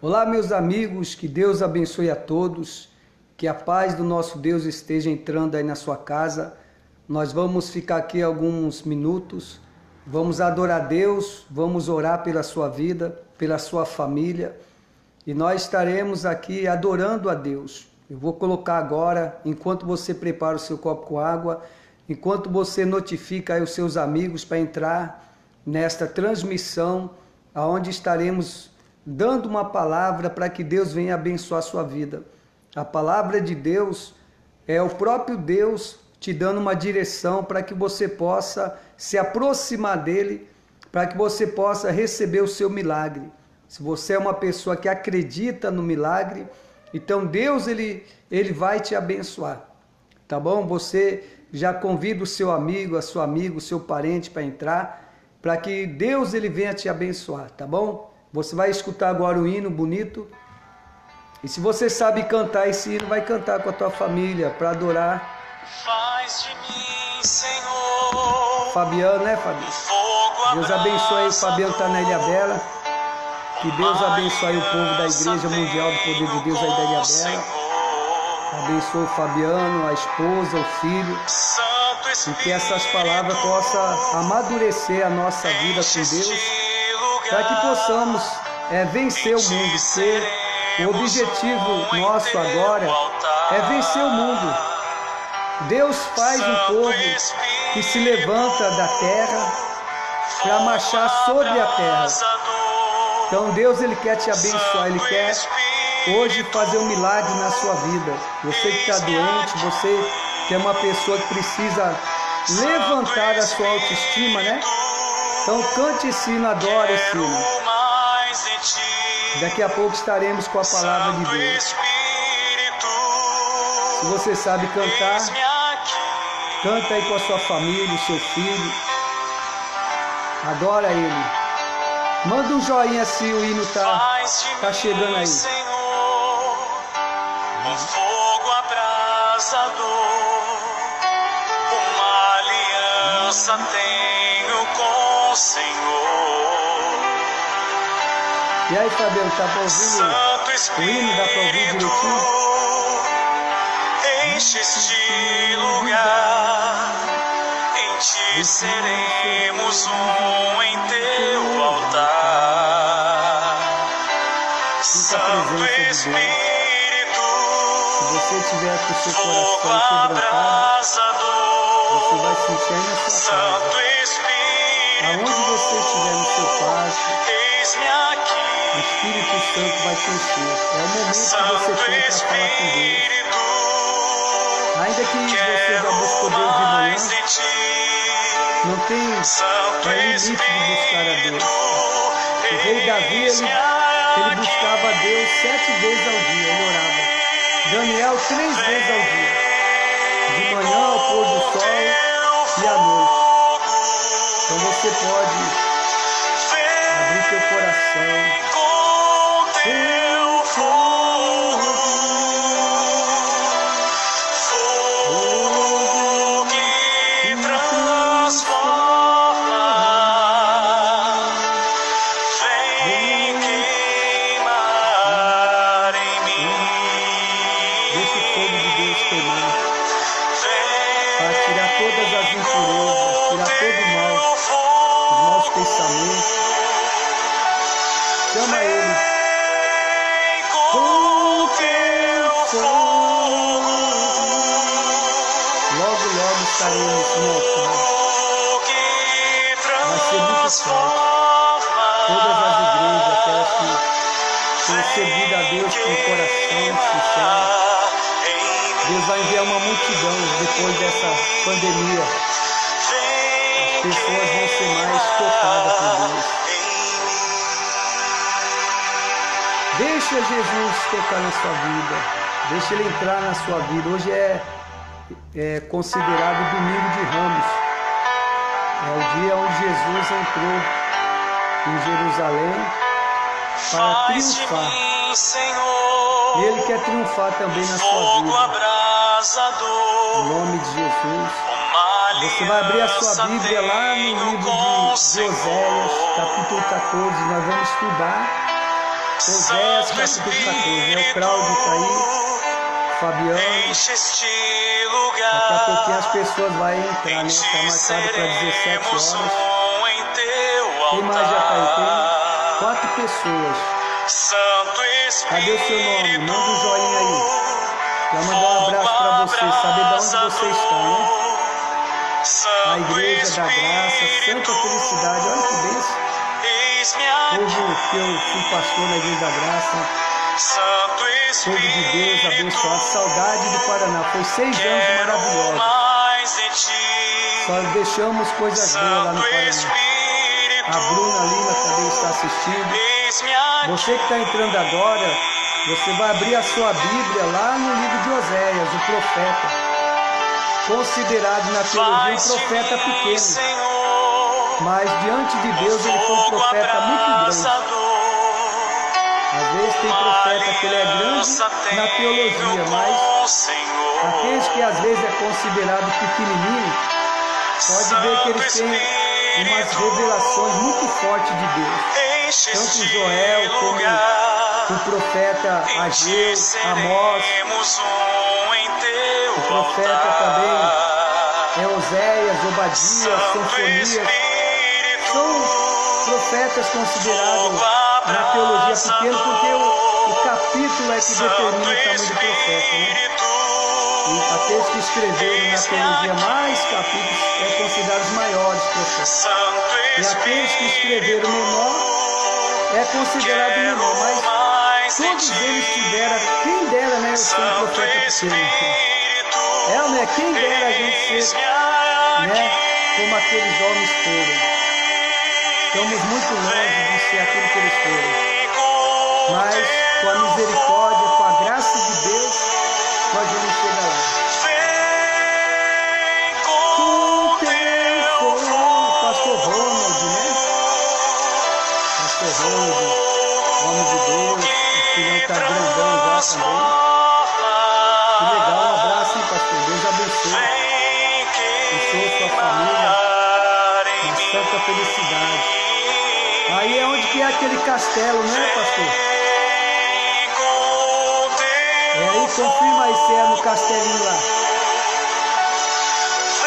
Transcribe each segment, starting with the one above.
Olá, meus amigos, que Deus abençoe a todos, que a paz do nosso Deus esteja entrando aí na sua casa. Nós vamos ficar aqui alguns minutos, vamos adorar a Deus, vamos orar pela sua vida, pela sua família, e nós estaremos aqui adorando a Deus. Eu vou colocar agora, enquanto você prepara o seu copo com água, enquanto você notifica aí os seus amigos para entrar nesta transmissão, aonde estaremos dando uma palavra para que Deus venha abençoar a sua vida. A palavra de Deus é o próprio Deus te dando uma direção para que você possa se aproximar dele, para que você possa receber o seu milagre. Se você é uma pessoa que acredita no milagre, então Deus ele vai te abençoar, tá bom? Você já convida o seu amigo, a sua amiga, o seu parente para entrar, para que Deus ele venha te abençoar, tá bom? Você vai escutar agora um hino bonito. E se você sabe cantar esse hino, vai cantar com a tua família para adorar. Faz de mim, Senhor, Fabiano, né, Fabiano? Deus abençoe. O Fabiano está na Ilha Bela. Que Deus abençoe o povo da Igreja Mundial do Poder de Deus aí da Ilha Bela. Abençoe o Fabiano, a esposa, o filho. E que essas palavras possam amadurecer a nossa vida com Deus, para que possamos vencer o mundo, porque o objetivo nosso agora é vencer o mundo. Deus faz um povo que se levanta da terra para marchar sobre a terra. Então Deus ele quer te abençoar, ele quer hoje fazer um milagre na sua vida. Você que está doente, você que é uma pessoa que precisa levantar a sua autoestima, né? Então cante esse hino, adore esse hino. Daqui a pouco estaremos com a palavra de Deus. Se você sabe cantar, canta aí com a sua família, o seu filho. Adora ele. Manda um joinha se o hino tá chegando aí. Um fogo abrasador, uma aliança tenho com o Senhor. E aí, Fabiano, tá pra ouvir o hino? Dá pra ouvir direitinho? Enche este lugar, em ti seremos um em teu altar. Santo Espírito, se você tiver com o seu fogo coração quebrantado, você vai abrasador, sentir aí na sua Santo casa. Espírito, Aonde você estiver no seu quarto, eis-me o aqui. Espírito Santo vai te encher. É o momento que Santo você tem para falar com Deus. Espírito, Ainda que você já quero buscou Deus de manhã, mais de ti. não tem Santo limite de buscar a Deus. O Espírito, rei Davi, eis-me ele buscava a aqui. Deus 7 vezes ao dia, ele orava. Daniel 3 vezes ao dia. De manhã, ao pôr do sol e à noite. Então você pode abrir teu coração. Com teu fogo, fogo que transforma, vem queimar em mim. Deixa o fogo de Deus queimar, para Vem tirar todas as impurezas, tirar todo o mal, os maus pensamentos. Chama Ele. com teu fogo, Logo, logo estaremos no altar. que Vai ser muito transforma, Todas as igrejas, aquelas que têm servido a Deus com o coração sincero, Deus vai enviar uma multidão depois dessa pandemia. As pessoas vão ser mais tocadas por Deus. Deixa Jesus tocar na sua vida. Deixa Ele entrar na sua vida. Hoje é considerado Domingo de Ramos. É o dia onde Jesus entrou em Jerusalém para triunfar. E Ele quer triunfar também na sua vida. Em nome de Jesus. Você vai abrir a sua Bíblia lá no livro de Oséias, capítulo 14. Nós vamos estudar Oséias capítulo 14. O Cláudio está aí, Fabiano. Enche este Daqui a pouquinho lugar. as pessoas vão entrar, né? Em Está ti marcado para 17 seremos horas. um em teu Quem mais já está aí? Tem altar. 4 pessoas. Santo Cadê o seu nome? Espírito, Manda um joinha aí. Já mandar um abraço para você, saber de onde você está, né? A Santo Igreja da Graça, Santa Felicidade, olha que bênção. Eis-me Povo que eu fui pastor na Igreja da Graça, Santo povo de Deus Espírito, abençoado, saudade do Paraná, foi 6 anos quero maravilhosos. mais de ti. Só deixamos coisas boas lá no Santo Paraná. Espírito, A Bruna Lima também está assistindo. eis-me Você que está entrando agora, você vai abrir a sua Bíblia lá no livro de Oséias, o profeta. Considerado na teologia um profeta pequeno, Senhor, mas diante de Deus ele foi um profeta muito grande. Às vezes tem profeta que ele é grande na teologia, mas aqueles que às vezes é considerado pequenininho, pode ver que eles têm umas revelações muito fortes de Deus. Tanto Joel como o profeta Ageu, Amós, o profeta também é Oséias, Obadias, Sofonias. São profetas considerados na teologia pequena porque o capítulo é que determina o tamanho do profeta, né? E aqueles que escreveram na teologia mais capítulos é considerados os maiores profetas. E aqueles que escreveram menor é considerado menor, mas todos eles tiveram, quem dera, né, eu ser um profeta pequeno. Né? Quem dera a gente ser, né, como aqueles homens foram. Estamos muito longe de ser aquilo que eles foram. Mas com a misericórdia, com a graça de Deus, nós vamos chegar lá. Com teu fogo, Pastor Ronald, né? Pastor Ronald, homem de Deus, o filhão está grandão já também. Que legal, um abraço, hein, pastor? Deus abençoe. Abençoe sua família na santa felicidade. Aí é onde que é aquele castelo, né, pastor? É aí, confirma aí se é no castelinho lá.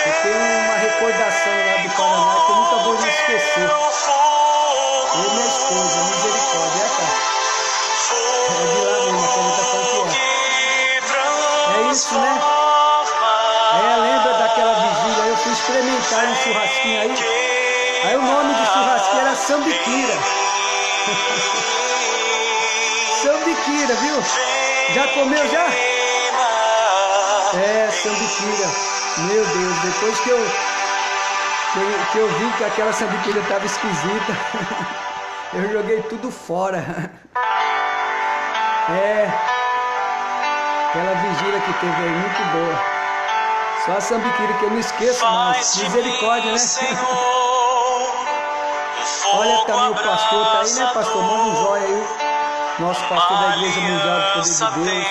Eu tenho uma recordação lá do Paraná que eu nunca vou me esquecer. Eu e minha esposa, misericórdia, é, cara? É de lá mesmo, a gente tá falando que é. É isso, né? Lembra daquela vigília? Eu fui experimentar um churrasquinho aí. Aí o nome do churrasquinho era Sambiquira. Sambiquira, viu? Já comeu já? É, Sambiquira. Meu Deus, depois que eu vi que aquela sambiquira estava esquisita, eu joguei tudo fora. Aquela vigília que teve aí, muito boa. Só a sambiquira que eu não esqueço mais. Misericórdia, né? Olha também o pastor, tá aí, né, pastor? Manda um joia aí. Nosso pastor da Igreja Mundial do Poder de Deus.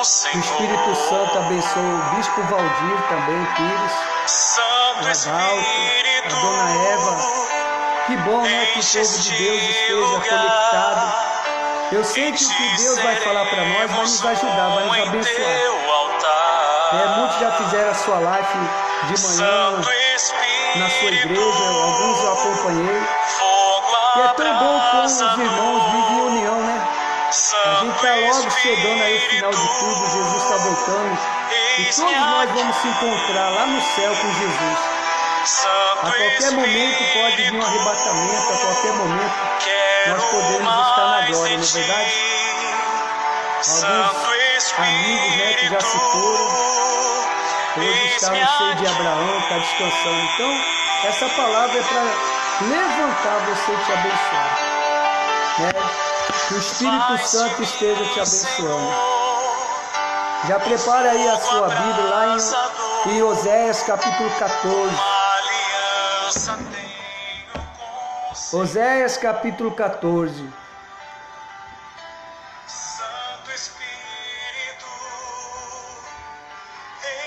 O Espírito Santo abençoe o Bispo Valdir também, Pires. O Adalto, a Dona Eva. Que bom, né, que o povo de Deus esteja conectado. Eu sei que o que Deus vai falar para nós vai nos ajudar, vai nos abençoar. Muitos já fizeram a sua live de manhã na sua igreja, alguns eu acompanhei. E é tão bom como os irmãos vivem em união, né? A gente está logo chegando aí ao final de tudo, Jesus está voltando. E todos nós vamos se encontrar lá no céu com Jesus. A qualquer momento pode vir um arrebatamento, a qualquer momento nós podemos estar na glória, não é verdade? Alguns amigos, né, que já se foram, hoje está no seio de Abraão, está descansando. Então, essa palavra é para levantar você e te abençoar, né? Que o Espírito Santo esteja te abençoando. Já prepara aí a sua Bíblia lá em Oséias capítulo 14. Oséias capítulo 14.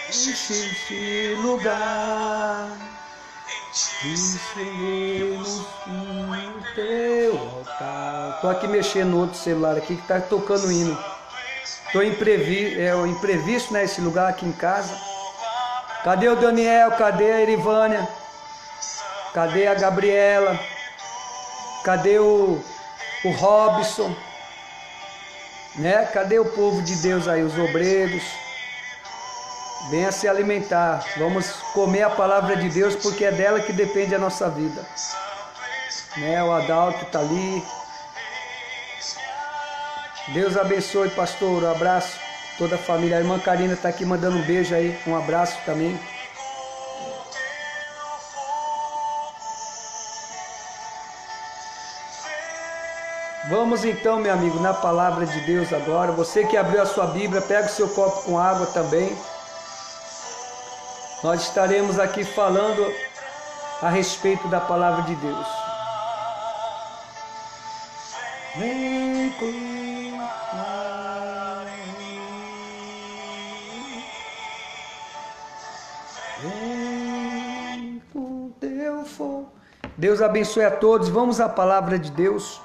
Enche este lugar Estendemos no teu altar. Tô aqui mexendo no outro celular aqui que tá tocando hino. Tô imprevisto nesse lugar aqui em casa. Cadê o Daniel? Cadê a Erivânia? Cadê a Gabriela? Cadê o Robson? Né? Cadê o povo de Deus aí, os obreiros? Venha se alimentar. Vamos comer a palavra de Deus, porque é dela que depende a nossa vida. Né? O Adalto está ali. Deus abençoe, pastor. Um abraço. Toda a família. A irmã Karina está aqui mandando um beijo aí. Um abraço também. Vamos então, meu amigo, na palavra de Deus agora. Você que abriu a sua Bíblia, pega o seu copo com água também. Nós estaremos aqui falando a respeito da palavra de Deus. Vem com teu fogo. Deus abençoe a todos. Vamos à palavra de Deus.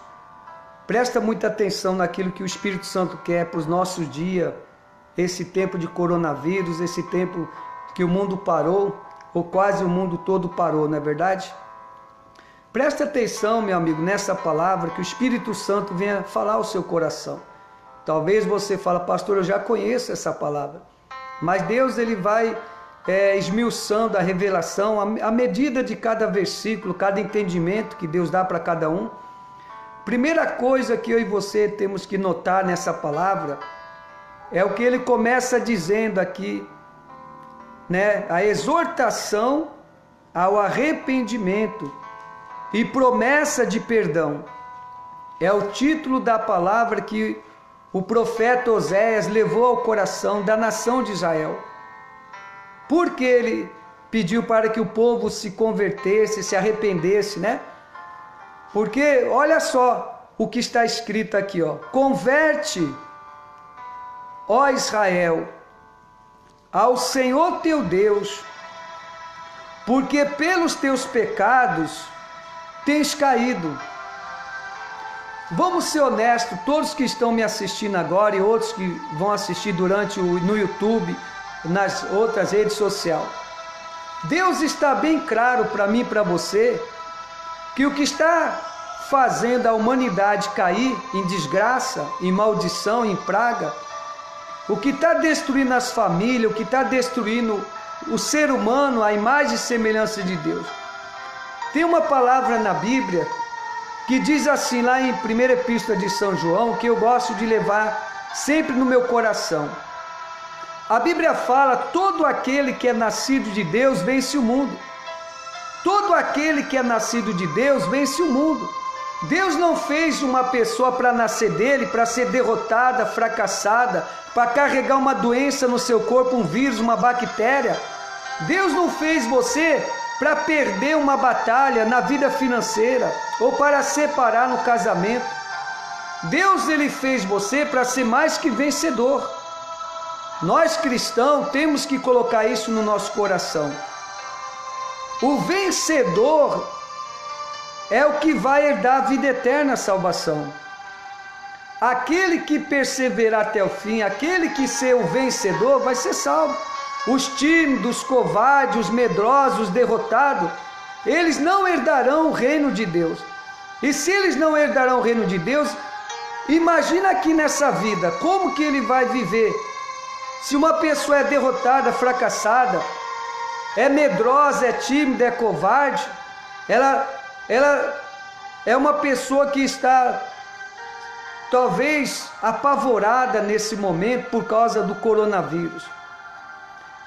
Presta muita atenção naquilo que o Espírito Santo quer para os nossos dias, esse tempo de coronavírus, esse tempo que o mundo parou, ou quase o mundo todo parou, não é verdade? Presta atenção, meu amigo, nessa palavra, que o Espírito Santo venha falar ao seu coração. Talvez você fale, pastor, eu já conheço essa palavra, mas Deus ele vai esmiuçando a revelação, à medida de cada versículo, cada entendimento que Deus dá para cada um. Primeira coisa que eu e você temos que notar nessa palavra é o que ele começa dizendo aqui, né? A exortação ao arrependimento e promessa de perdão. É o título da palavra que o profeta Oséias levou ao coração da nação de Israel. Porque ele pediu para que o povo se convertesse, se arrependesse, né? Porque olha só o que está escrito aqui, ó. Converte, ó Israel, ao Senhor teu Deus, porque pelos teus pecados tens caído. Vamos ser honestos, todos que estão me assistindo agora e outros que vão assistir no YouTube, nas outras redes sociais. Deus está bem claro para mim e para você que o que está fazendo a humanidade cair em desgraça, em maldição, em praga, o que está destruindo as famílias, o que está destruindo o ser humano, a imagem e semelhança de Deus. Tem uma palavra na Bíblia que diz assim, lá em 1ª Epístola de São João, que eu gosto de levar sempre no meu coração. A Bíblia fala, todo aquele que é nascido de Deus vence o mundo. Todo aquele que é nascido de Deus vence o mundo. Deus não fez uma pessoa para nascer dele, para ser derrotada, fracassada, para carregar uma doença no seu corpo, um vírus, uma bactéria. Deus não fez você para perder uma batalha na vida financeira ou para separar no casamento. Deus ele fez você para ser mais que vencedor. Nós cristãos temos que colocar isso no nosso coração. O vencedor é o que vai herdar a vida eterna, a salvação. Aquele que perseverar até o fim, aquele que ser o vencedor, vai ser salvo. Os tímidos, os covardes, os medrosos, os derrotados, eles não herdarão o reino de Deus. E se eles não herdarão o reino de Deus, imagina aqui nessa vida, como que ele vai viver? Se uma pessoa é derrotada, fracassada, é medrosa, é tímida, é covarde, ela é uma pessoa que está talvez apavorada nesse momento por causa do coronavírus.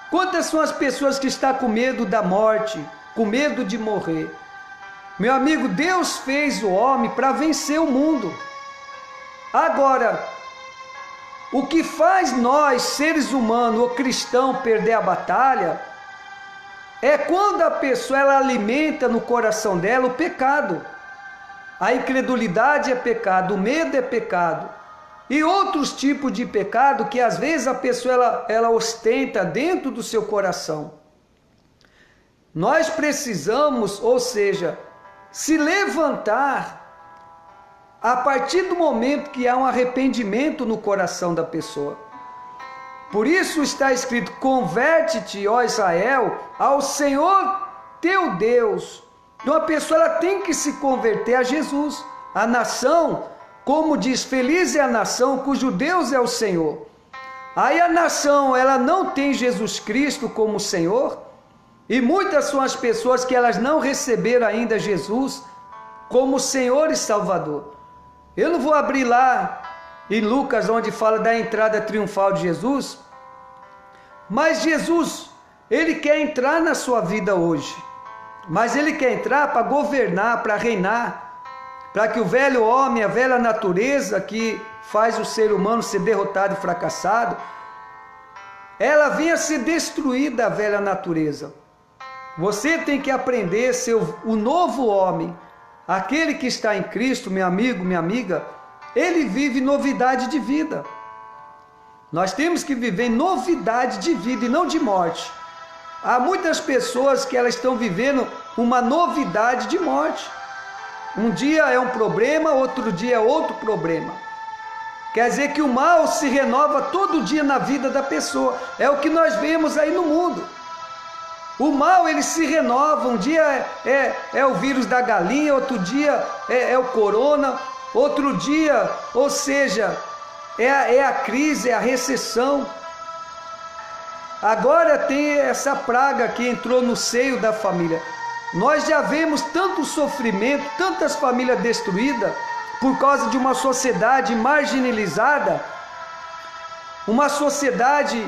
Quantas são as pessoas que estão com medo da morte, com medo de morrer? Meu amigo, Deus fez o homem para vencer o mundo. Agora, o que faz nós, seres humanos ou cristãos, perder a batalha é quando a pessoa ela alimenta no coração dela o pecado. A incredulidade é pecado, o medo é pecado. E outros tipos de pecado que às vezes a pessoa ela ostenta dentro do seu coração. Nós precisamos, ou seja, se levantar a partir do momento que há um arrependimento no coração da pessoa. Por isso está escrito: converte-te, ó Israel, ao Senhor teu Deus. Então a pessoa ela tem que se converter a Jesus. A nação, como diz, feliz é a nação cujo Deus é o Senhor. Aí a nação ela não tem Jesus Cristo como Senhor, e muitas são as pessoas que elas não receberam ainda Jesus como Senhor e Salvador. Eu não vou abrir lá em Lucas, onde fala da entrada triunfal de Jesus, mas Jesus, ele quer entrar na sua vida hoje, mas ele quer entrar para governar, para reinar, para que o velho homem, a velha natureza que faz o ser humano ser derrotado e fracassado, ela venha ser destruída, a velha natureza. Você tem que aprender a ser o novo homem. Aquele que está em Cristo, meu amigo, minha amiga, ele vive novidade de vida. Nós temos que viver novidade de vida e não de morte. Há muitas pessoas que elas estão vivendo uma novidade de morte. Um dia é um problema, outro dia é outro problema. Quer dizer que o mal se renova todo dia na vida da pessoa. É o que nós vemos aí no mundo. O mal ele se renova, um dia é o vírus da galinha, outro dia é o corona, outro dia, ou seja, é a crise, é a recessão. Agora tem essa praga que entrou no seio da família. Nós já vemos tanto sofrimento, tantas famílias destruídas por causa de uma sociedade marginalizada, uma sociedade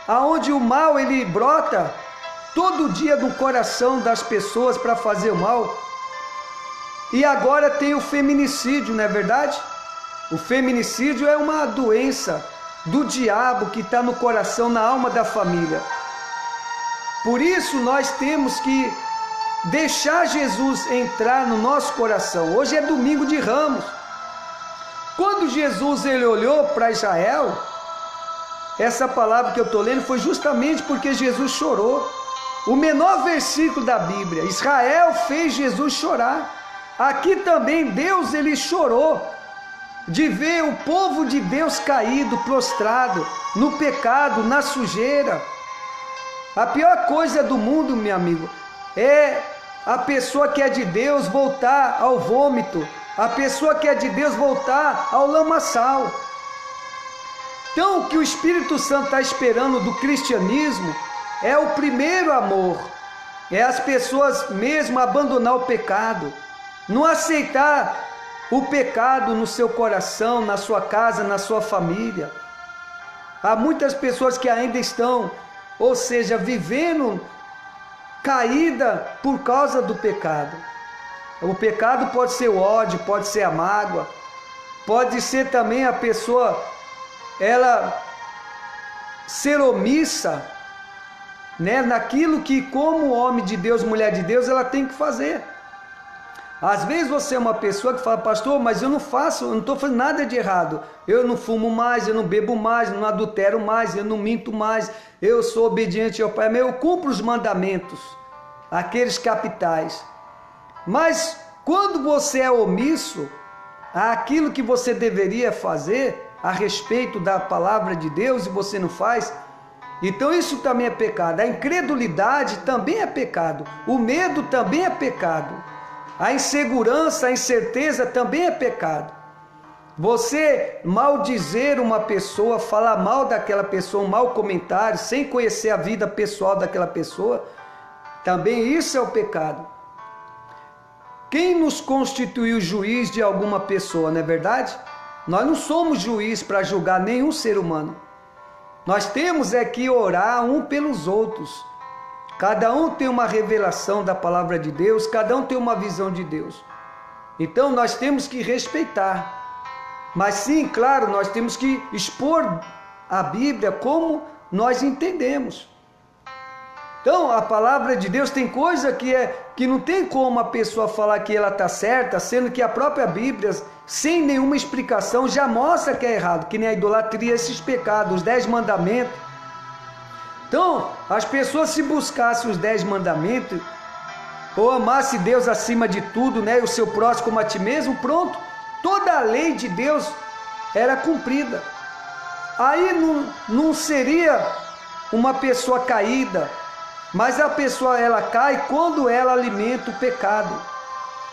onde o mal ele brota todo dia no coração das pessoas para fazer o mal. E agora tem o feminicídio, não é verdade? O feminicídio é uma doença do diabo que está no coração, na alma da família. Por isso nós temos que deixar Jesus entrar no nosso coração. Hoje é domingo de Ramos. Quando Jesus ele olhou para Israel, essa palavra que eu estou lendo foi justamente porque Jesus chorou. O menor versículo da Bíblia, Israel fez Jesus chorar. Aqui também Deus ele chorou de ver o povo de Deus caído, prostrado, no pecado, na sujeira. A pior coisa do mundo, meu amigo, é a pessoa que é de Deus voltar ao vômito, a pessoa que é de Deus voltar ao lamaçal. Então, o que o Espírito Santo está esperando do cristianismo é o primeiro amor, é as pessoas mesmo abandonar o pecado, não aceitar o pecado no seu coração, na sua casa, na sua família. Há muitas pessoas que ainda estão, ou seja, vivendo caída por causa do pecado. O pecado pode ser o ódio, pode ser a mágoa, pode ser também a pessoa, ela ser omissa, né, naquilo que como homem de Deus, mulher de Deus, ela tem que fazer. Às vezes você é uma pessoa que fala: pastor, mas eu não estou fazendo nada de errado. Eu não fumo mais, eu não bebo mais, eu não adultero mais, eu não minto mais, eu sou obediente ao Pai, mas eu cumpro os mandamentos, aqueles capitais. Mas quando você é omisso àquilo que você deveria fazer a respeito da palavra de Deus e você não faz, então isso também é pecado. A incredulidade também é pecado. O medo também é pecado. A insegurança, a incerteza também é pecado. Você maldizer uma pessoa, falar mal daquela pessoa, um mau comentário, sem conhecer a vida pessoal daquela pessoa, também isso é o pecado. Quem nos constituiu juiz de alguma pessoa, não é verdade? Nós não somos juiz para julgar nenhum ser humano. Nós temos é que orar um pelos outros. Cada um tem uma revelação da palavra de Deus, cada um tem uma visão de Deus. Então nós temos que respeitar. Mas sim, claro, nós temos que expor a Bíblia como nós entendemos. Então a palavra de Deus tem coisa que não tem como a pessoa falar que ela está certa, sendo que a própria Bíblia, sem nenhuma explicação, já mostra que é errado, que nem a idolatria, esses pecados, os 10 mandamentos. Então, as pessoas se buscassem os 10 mandamentos, ou amasse Deus acima de tudo, né, e o seu próximo como a ti mesmo, pronto, toda a lei de Deus era cumprida. Aí não seria uma pessoa caída, mas a pessoa ela cai quando ela alimenta o pecado.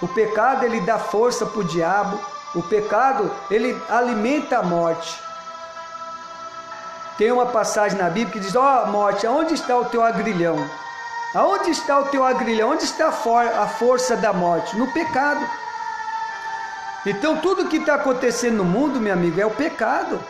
O pecado ele dá força para o diabo, o pecado ele alimenta a morte. Tem uma passagem na Bíblia que diz: ó morte, aonde está o teu agrilhão? Aonde está o teu agrilhão? Onde está a força da morte? No pecado. Então tudo que está acontecendo no mundo, meu amigo, é o pecado.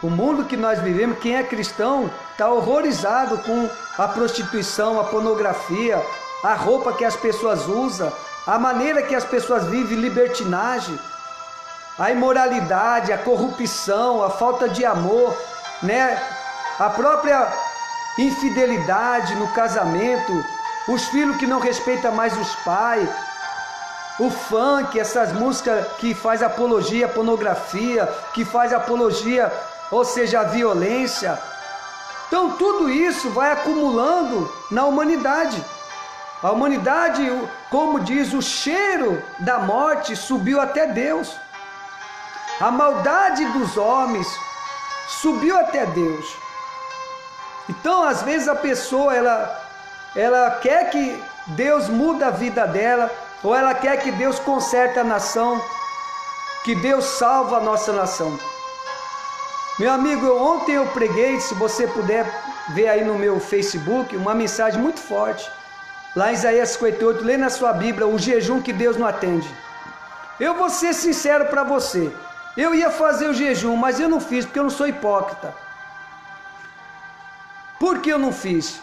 O mundo que nós vivemos, quem é cristão, está horrorizado com a prostituição, a pornografia, a roupa que as pessoas usam, a maneira que as pessoas vivem, libertinagem, a imoralidade, a corrupção, a falta de amor, né? A própria infidelidade no casamento, os filhos que não respeitam mais os pais, o funk, essas músicas que faz apologia à pornografia, que faz apologia, ou seja, à violência. Então tudo isso vai acumulando na humanidade. A humanidade, como diz, o cheiro da morte subiu até Deus. A maldade dos homens subiu até Deus. Então, às vezes a pessoa ela quer que Deus mude a vida dela, ou ela quer que Deus conserte a nação, que Deus salva a nossa nação. Meu amigo, ontem eu preguei, se você puder ver aí no meu Facebook, uma mensagem muito forte. Lá em Isaías 58, lê na sua Bíblia, o jejum que Deus não atende. Eu vou ser sincero para você. Eu ia fazer o jejum, mas eu não fiz, porque eu não sou hipócrita. Por que eu não fiz?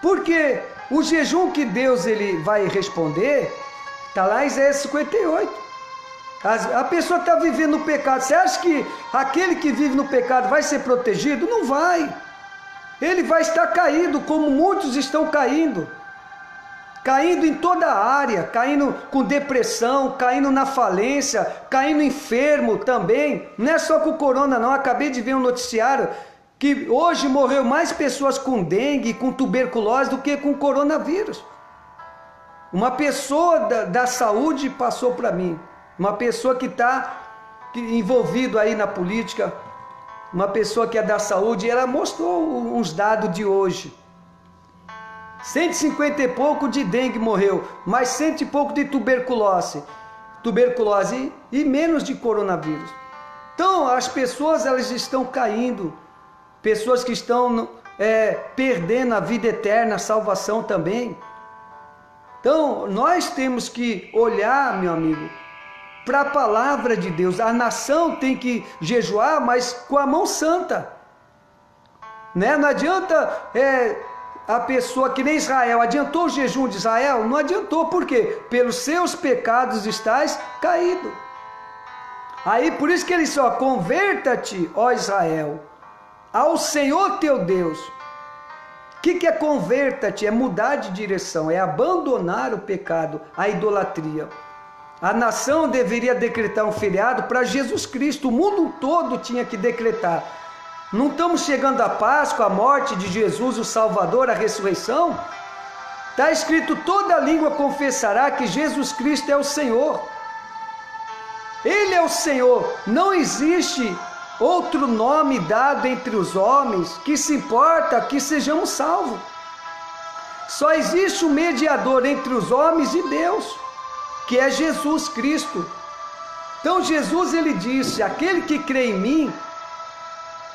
Porque o jejum que Deus ele vai responder, está lá em Isaías 58. A pessoa está vivendo no pecado. Você acha que aquele que vive no pecado vai ser protegido? Não vai. Ele vai estar caído, como muitos estão caindo. Caindo em toda a área, caindo com depressão, caindo na falência, caindo enfermo também. Não é só com o corona não, acabei de ver um noticiário que hoje morreu mais pessoas com dengue, com tuberculose do que com coronavírus. Uma pessoa da saúde passou para mim, uma pessoa que está envolvido aí na política, uma pessoa que é da saúde, ela mostrou uns dados de hoje. 150 e pouco de dengue morreu, mais 100 e pouco de tuberculose e menos de coronavírus. Então as pessoas elas estão caindo, pessoas que estão perdendo a vida eterna, a salvação também. Então nós temos que olhar, meu amigo, para a palavra de Deus. A nação tem que jejuar, mas com a mão santa, né? Não adianta a pessoa que nem Israel, adiantou o jejum de Israel? Não adiantou, por quê? Pelos seus pecados estás caído. Aí por isso que ele só, converta-te, ó Israel, ao Senhor teu Deus. O que é converta-te? É mudar de direção, é abandonar o pecado, a idolatria. A nação deveria decretar um feriado para Jesus Cristo, o mundo todo tinha que decretar. Não estamos chegando à Páscoa, a morte de Jesus, o Salvador, a ressurreição? Está escrito: toda língua confessará que Jesus Cristo é o Senhor. Ele é o Senhor. Não existe outro nome dado entre os homens que se importa que sejamos salvos. Só existe um mediador entre os homens e Deus, que é Jesus Cristo. Então Jesus ele disse: aquele que crê em mim,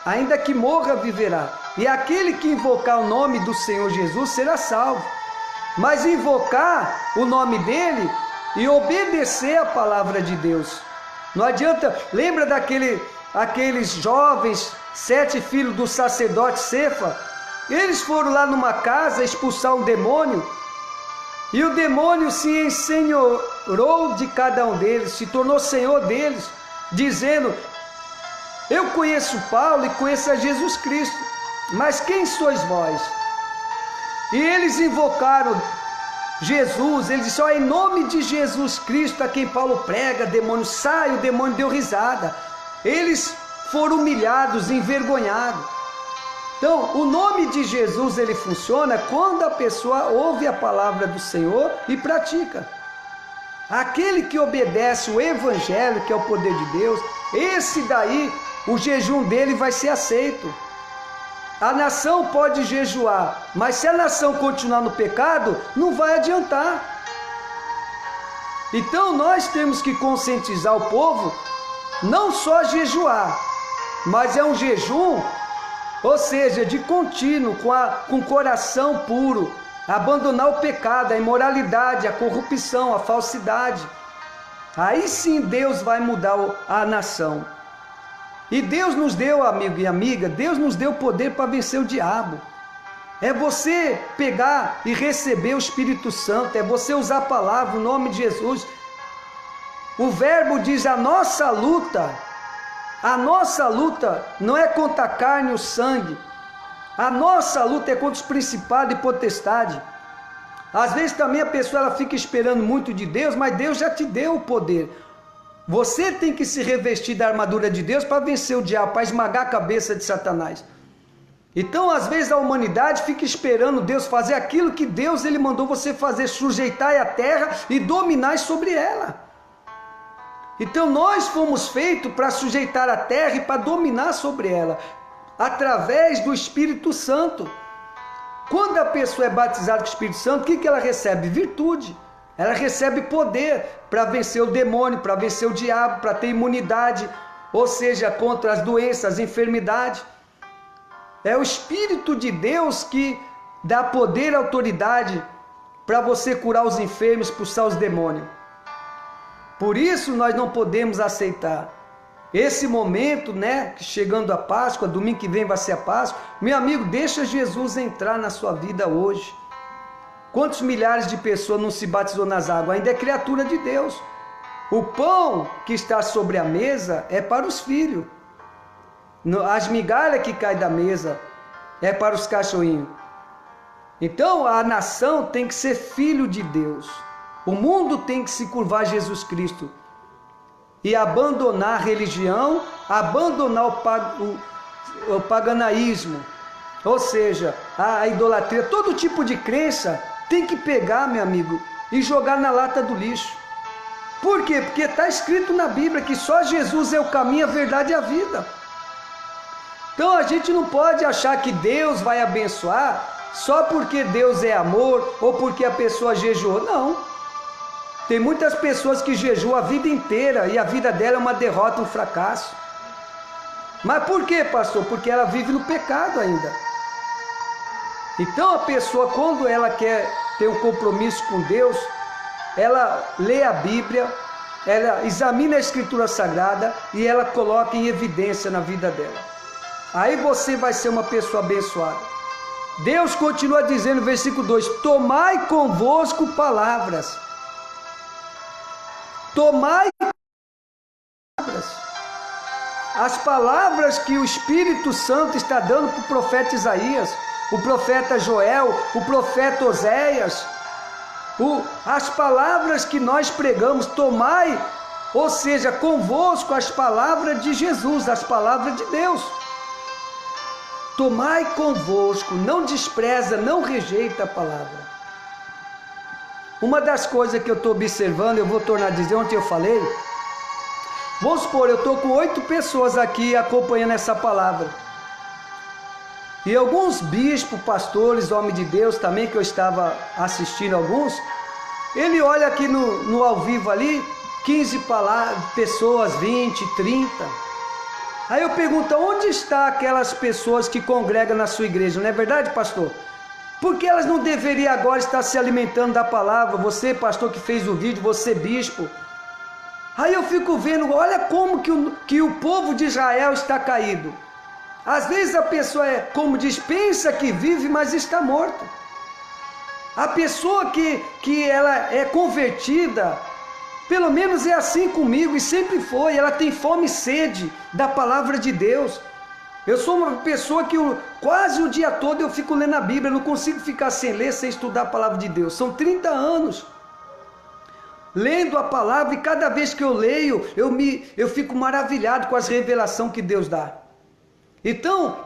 ainda que morra, viverá. E aquele que invocar o nome do Senhor Jesus será salvo. Mas invocar o nome dele e obedecer a palavra de Deus. Não adianta, lembra aqueles jovens, 7 filhos do sacerdote Cefa? Eles foram lá numa casa expulsar um demônio, e o demônio se ensenhorou de cada um deles, se tornou senhor deles, dizendo: eu conheço Paulo e conheço a Jesus Cristo, mas quem sois vós? E eles invocaram Jesus, eles disseram: em nome de Jesus Cristo, a quem Paulo prega, demônio sai, o demônio deu risada. Eles foram humilhados, envergonhados. Então, o nome de Jesus, ele funciona quando a pessoa ouve a palavra do Senhor e pratica. Aquele que obedece o Evangelho, que é o poder de Deus, esse daí, o jejum dele vai ser aceito. A nação pode jejuar, mas se a nação continuar no pecado, não vai adiantar. Então nós temos que conscientizar o povo, não só jejuar, mas é um jejum, ou seja, de contínuo, com coração puro, abandonar o pecado, a imoralidade, a corrupção, a falsidade. Aí sim Deus vai mudar a nação. E Deus nos deu, amigo e amiga, Deus nos deu poder para vencer o diabo. É você pegar e receber o Espírito Santo, é você usar a palavra, o nome de Jesus. O verbo diz: a nossa luta não é contra a carne e o sangue. A nossa luta é contra os principados e potestades. Às vezes também a pessoa ela fica esperando muito de Deus, mas Deus já te deu o poder. Você tem que se revestir da armadura de Deus para vencer o diabo, para esmagar a cabeça de Satanás. Então, às vezes a humanidade fica esperando Deus fazer aquilo que Deus ele mandou você fazer, sujeitar a terra e dominar sobre ela. Então nós fomos feitos para sujeitar a terra e para dominar sobre ela, através do Espírito Santo. Quando a pessoa é batizada com o Espírito Santo, o que ela recebe? Virtude. Ela recebe poder para vencer o demônio, para vencer o diabo, para ter imunidade, ou seja, contra as doenças, as enfermidades. É o Espírito de Deus que dá poder e autoridade para você curar os enfermos, expulsar os demônios. Por isso nós não podemos aceitar esse momento, né? Chegando a Páscoa, domingo que vem vai ser a Páscoa. Meu amigo, deixa Jesus entrar na sua vida hoje. Quantos milhares de pessoas não se batizou nas águas? Ainda é criatura de Deus. O pão que está sobre a mesa é para os filhos. As migalhas que caem da mesa é para os cachorrinhos. Então a nação tem que ser filho de Deus. O mundo tem que se curvar a Jesus Cristo e abandonar a religião, abandonar o paganaísmo, ou seja, a idolatria, todo tipo de crença tem que pegar, meu amigo, e jogar na lata do lixo. Por quê? Porque está escrito na Bíblia que só Jesus é o caminho, a verdade e a vida. Então a gente não pode achar que Deus vai abençoar só porque Deus é amor ou porque a pessoa jejuou. Não. Tem muitas pessoas que jejuam a vida inteira e a vida dela é uma derrota, um fracasso. Mas por quê, pastor? Porque ela vive no pecado ainda. Então a pessoa, quando ela quer ter um compromisso com Deus, ela lê a Bíblia, ela examina a Escritura Sagrada e ela coloca em evidência na vida dela. Aí você vai ser uma pessoa abençoada. Deus continua dizendo no versículo 2: tomai convosco palavras. Tomai palavras. As palavras que o Espírito Santo está dando para o profeta Isaías, o profeta Joel, o profeta Oséias, as palavras que nós pregamos, tomai, ou seja, convosco as palavras de Jesus, as palavras de Deus. Tomai convosco, não despreza, não rejeita a palavra. Uma das coisas que eu estou observando, eu vou tornar a dizer, ontem eu falei, vamos supor, eu estou com 8 pessoas aqui acompanhando essa palavra. E alguns bispos, pastores, homens de Deus também, que eu estava assistindo alguns, ele olha aqui no ao vivo ali, 15 pessoas, 20, 30. Aí eu pergunto, onde estão aquelas pessoas que congregam na sua igreja? Não é verdade, pastor? Por que elas não deveriam agora estar se alimentando da palavra? Você, pastor, que fez o vídeo, você, bispo. Aí eu fico vendo, olha como que o povo de Israel está caído. Às vezes a pessoa como diz, pensa que vive, mas está morta. A pessoa que ela é convertida, pelo menos é assim comigo e sempre foi, ela tem fome e sede da palavra de Deus. Eu sou uma pessoa que quase o dia todo eu fico lendo a Bíblia, eu não consigo ficar sem ler, sem estudar a palavra de Deus. São 30 anos lendo a palavra e cada vez que eu leio, eu fico maravilhado com as revelações que Deus dá. Então,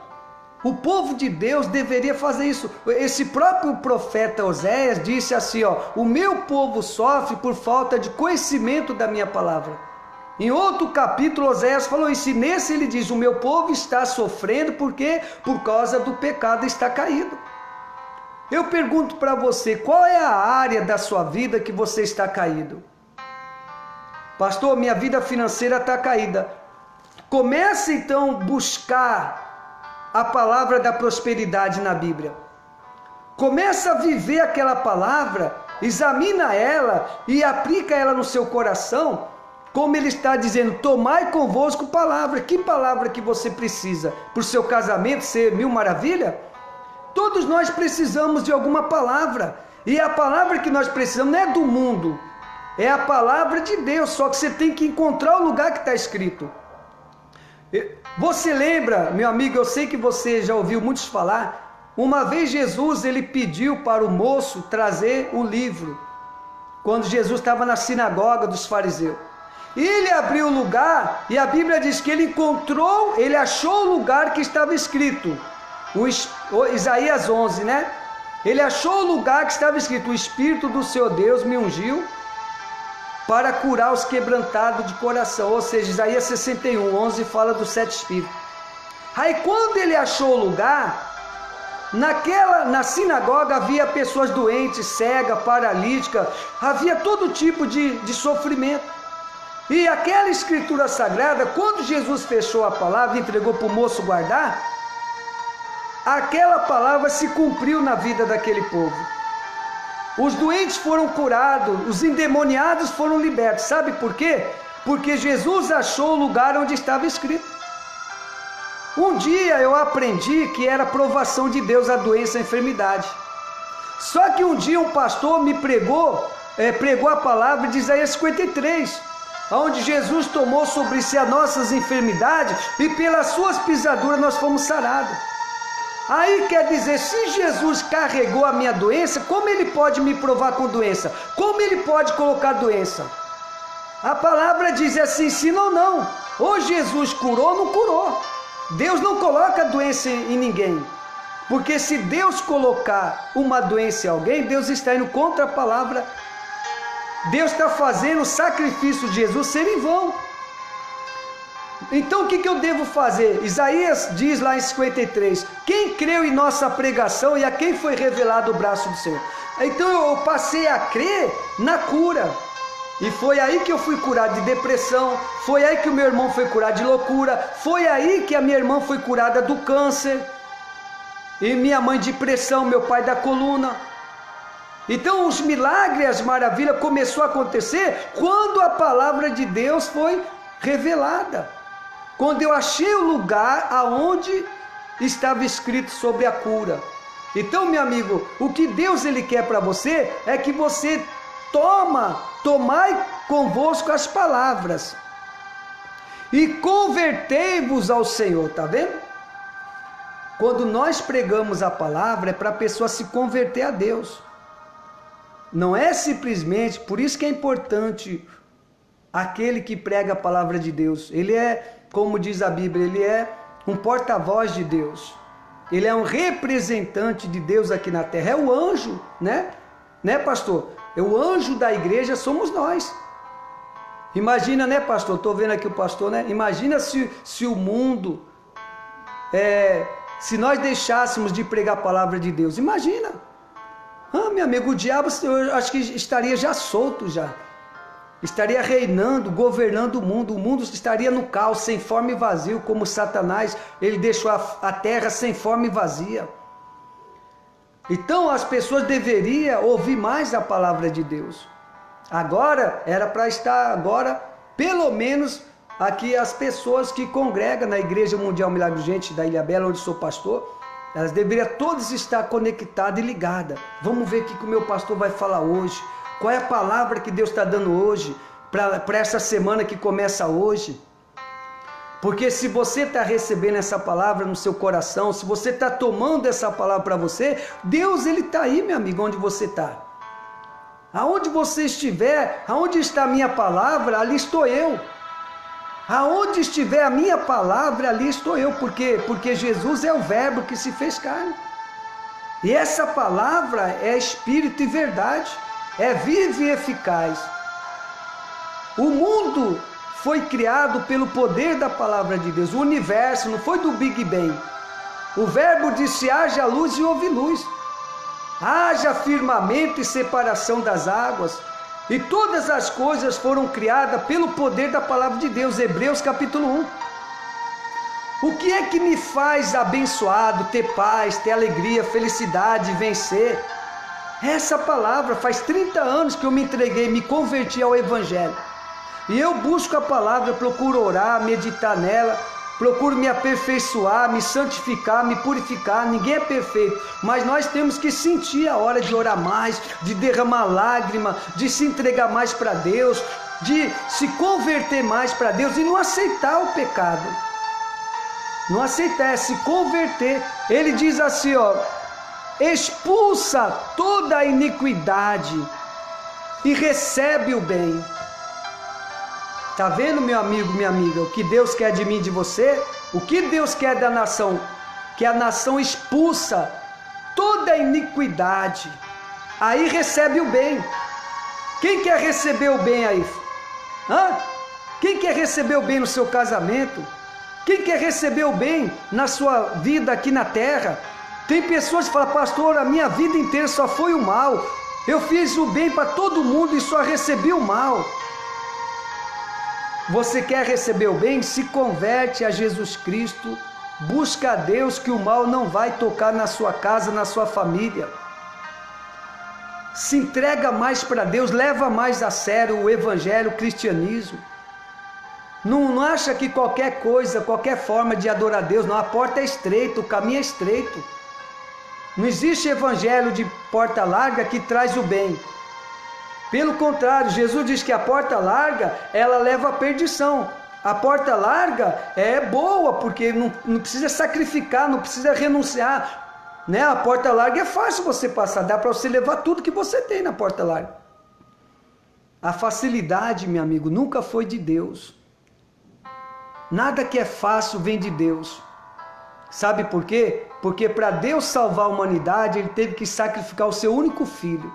O povo de Deus deveria fazer isso. Esse próprio profeta Oséias disse assim, ó: o meu povo sofre por falta de conhecimento da minha palavra. Em outro capítulo, Oséias falou isso, e nesse ele diz: o meu povo está sofrendo porque por causa do pecado está caído. Eu pergunto para você, qual é a área da sua vida que você está caído? Pastor, minha vida financeira está caída. Comece então a buscar a palavra da prosperidade na Bíblia. Começa a viver aquela palavra, examina ela e aplica ela no seu coração, como ele está dizendo: tomai convosco palavra. Que palavra que você precisa? Para o seu casamento ser mil maravilha? Todos nós precisamos de alguma palavra, e a palavra que nós precisamos não é do mundo, é a palavra de Deus, só que você tem que encontrar o lugar que está escrito. Você lembra, meu amigo, eu sei que você já ouviu muitos falar, uma vez Jesus ele pediu para o moço trazer o livro, quando Jesus estava na sinagoga dos fariseus. E ele abriu o lugar, e a Bíblia diz que ele achou o lugar que estava escrito, Isaías 11, né? Ele achou o lugar que estava escrito: o Espírito do Senhor Deus me ungiu para curar os quebrantados de coração. Ou seja, Isaías 61, 11 fala dos 7 Espíritos. Aí quando ele achou o lugar, na sinagoga havia pessoas doentes, cegas, paralíticas, havia todo tipo de sofrimento. E aquela escritura sagrada, quando Jesus fechou a palavra e entregou para o moço guardar, aquela palavra se cumpriu na vida daquele povo. Os doentes foram curados, os endemoniados foram libertos. Sabe por quê? Porque Jesus achou o lugar onde estava escrito. Um dia eu aprendi que era provação de Deus a doença, a enfermidade. Só que um dia um pastor me pregou a palavra de Isaías 53, onde Jesus tomou sobre si as nossas enfermidades e pelas suas pisaduras nós fomos sarados. Aí quer dizer, se Jesus carregou a minha doença, como ele pode me provar com doença? Como ele pode colocar doença? A palavra diz assim, sim ou não. Ou Jesus curou ou não curou. Deus não coloca doença em ninguém. Porque se Deus colocar uma doença em alguém, Deus está indo contra a palavra. Deus está fazendo o sacrifício de Jesus ser em vão. Então o que eu devo fazer? Isaías diz lá em 53, quem creu em nossa pregação e a quem foi revelado o braço do Senhor? Então eu passei a crer na cura. E foi aí que eu fui curado de depressão, foi aí que o meu irmão foi curado de loucura, foi aí que a minha irmã foi curada do câncer, e minha mãe de pressão, meu pai da coluna. Então os milagres, as maravilhas começou a acontecer quando a palavra de Deus foi revelada. Quando eu achei o lugar aonde estava escrito sobre a cura. Então, meu amigo, o que Deus ele quer para você é que você tomai convosco as palavras e convertei-vos ao Senhor, tá vendo? Quando nós pregamos a palavra é para a pessoa se converter a Deus. Não é simplesmente, por isso que é importante aquele que prega a palavra de Deus. Ele é, como diz a Bíblia, ele é um porta-voz de Deus. Ele é um representante de Deus aqui na terra. É o anjo, né? Né, pastor? É o anjo da igreja, somos nós. Imagina, né, pastor? Estou vendo aqui o pastor, né? Imagina se o mundo, se nós deixássemos de pregar a palavra de Deus. Imagina. Meu amigo, o diabo, eu acho que estaria já solto já. Estaria reinando, governando o mundo estaria no caos, sem forma e vazio, como Satanás, ele deixou a terra sem forma e vazia. Então as pessoas deveriam ouvir mais a palavra de Deus. Agora, era para estar agora, pelo menos, aqui as pessoas que congregam na Igreja Mundial Milagre Urgente da Ilhabela, onde sou pastor, elas deveriam todas estar conectadas e ligadas. Vamos ver o que o meu pastor vai falar hoje. Qual é a palavra que Deus está dando hoje, para essa semana que começa hoje? Porque se você está recebendo essa palavra no seu coração, se você está tomando essa palavra para você, Deus ele está aí, meu amigo, onde você está. Aonde você estiver, aonde está a minha palavra, ali estou eu. Aonde estiver a minha palavra, ali estou eu. Por quê? Porque Jesus é o verbo que se fez carne. E essa palavra é espírito e verdade, é viva e eficaz. O mundo foi criado pelo poder da palavra de Deus. O universo não foi do Big Bang. O verbo disse: haja luz e houve luz. Haja firmamento e separação das águas. E todas as coisas foram criadas pelo poder da palavra de Deus. Hebreus capítulo 1. O que é que me faz abençoado, ter paz, ter alegria, felicidade, vencer? Essa palavra. Faz 30 anos que eu me entreguei, me converti ao Evangelho. E eu busco a palavra, procuro orar, meditar nela, procuro me aperfeiçoar, me santificar, me purificar. Ninguém é perfeito, mas nós temos que sentir a hora de orar mais, de derramar lágrima, de se entregar mais para Deus, de se converter mais para Deus e não aceitar o pecado. Não aceitar, é se converter. Ele diz assim, ó: expulsa toda a iniquidade e recebe o bem. Está vendo, meu amigo, minha amiga, o que Deus quer de mim e de você? O que Deus quer da nação? Que a nação expulsa toda a iniquidade, aí recebe o bem. Quem quer receber o bem aí? Quem quer receber o bem no seu casamento? Quem quer receber o bem na sua vida aqui na terra? Tem pessoas que falam: pastor, a minha vida inteira só foi o mal. Eu fiz o bem para todo mundo e só recebi o mal. Você quer receber o bem? Se converte a Jesus Cristo, busca a Deus, que o mal não vai tocar na sua casa, na sua família. Se entrega mais para Deus, leva mais a sério o Evangelho, o cristianismo. Não acha que qualquer coisa, qualquer forma de adorar a Deus, não, a porta é estreita, o caminho é estreito. Não existe evangelho de porta larga que traz o bem. Pelo contrário, Jesus diz que a porta larga, ela leva à perdição. A porta larga é boa, porque não precisa sacrificar, não precisa renunciar, né? A porta larga é fácil você passar, dá para você levar tudo que você tem na porta larga. A facilidade, meu amigo, nunca foi de Deus. Nada que é fácil vem de Deus. Sabe por quê? Porque para Deus salvar a humanidade, Ele teve que sacrificar o seu único filho,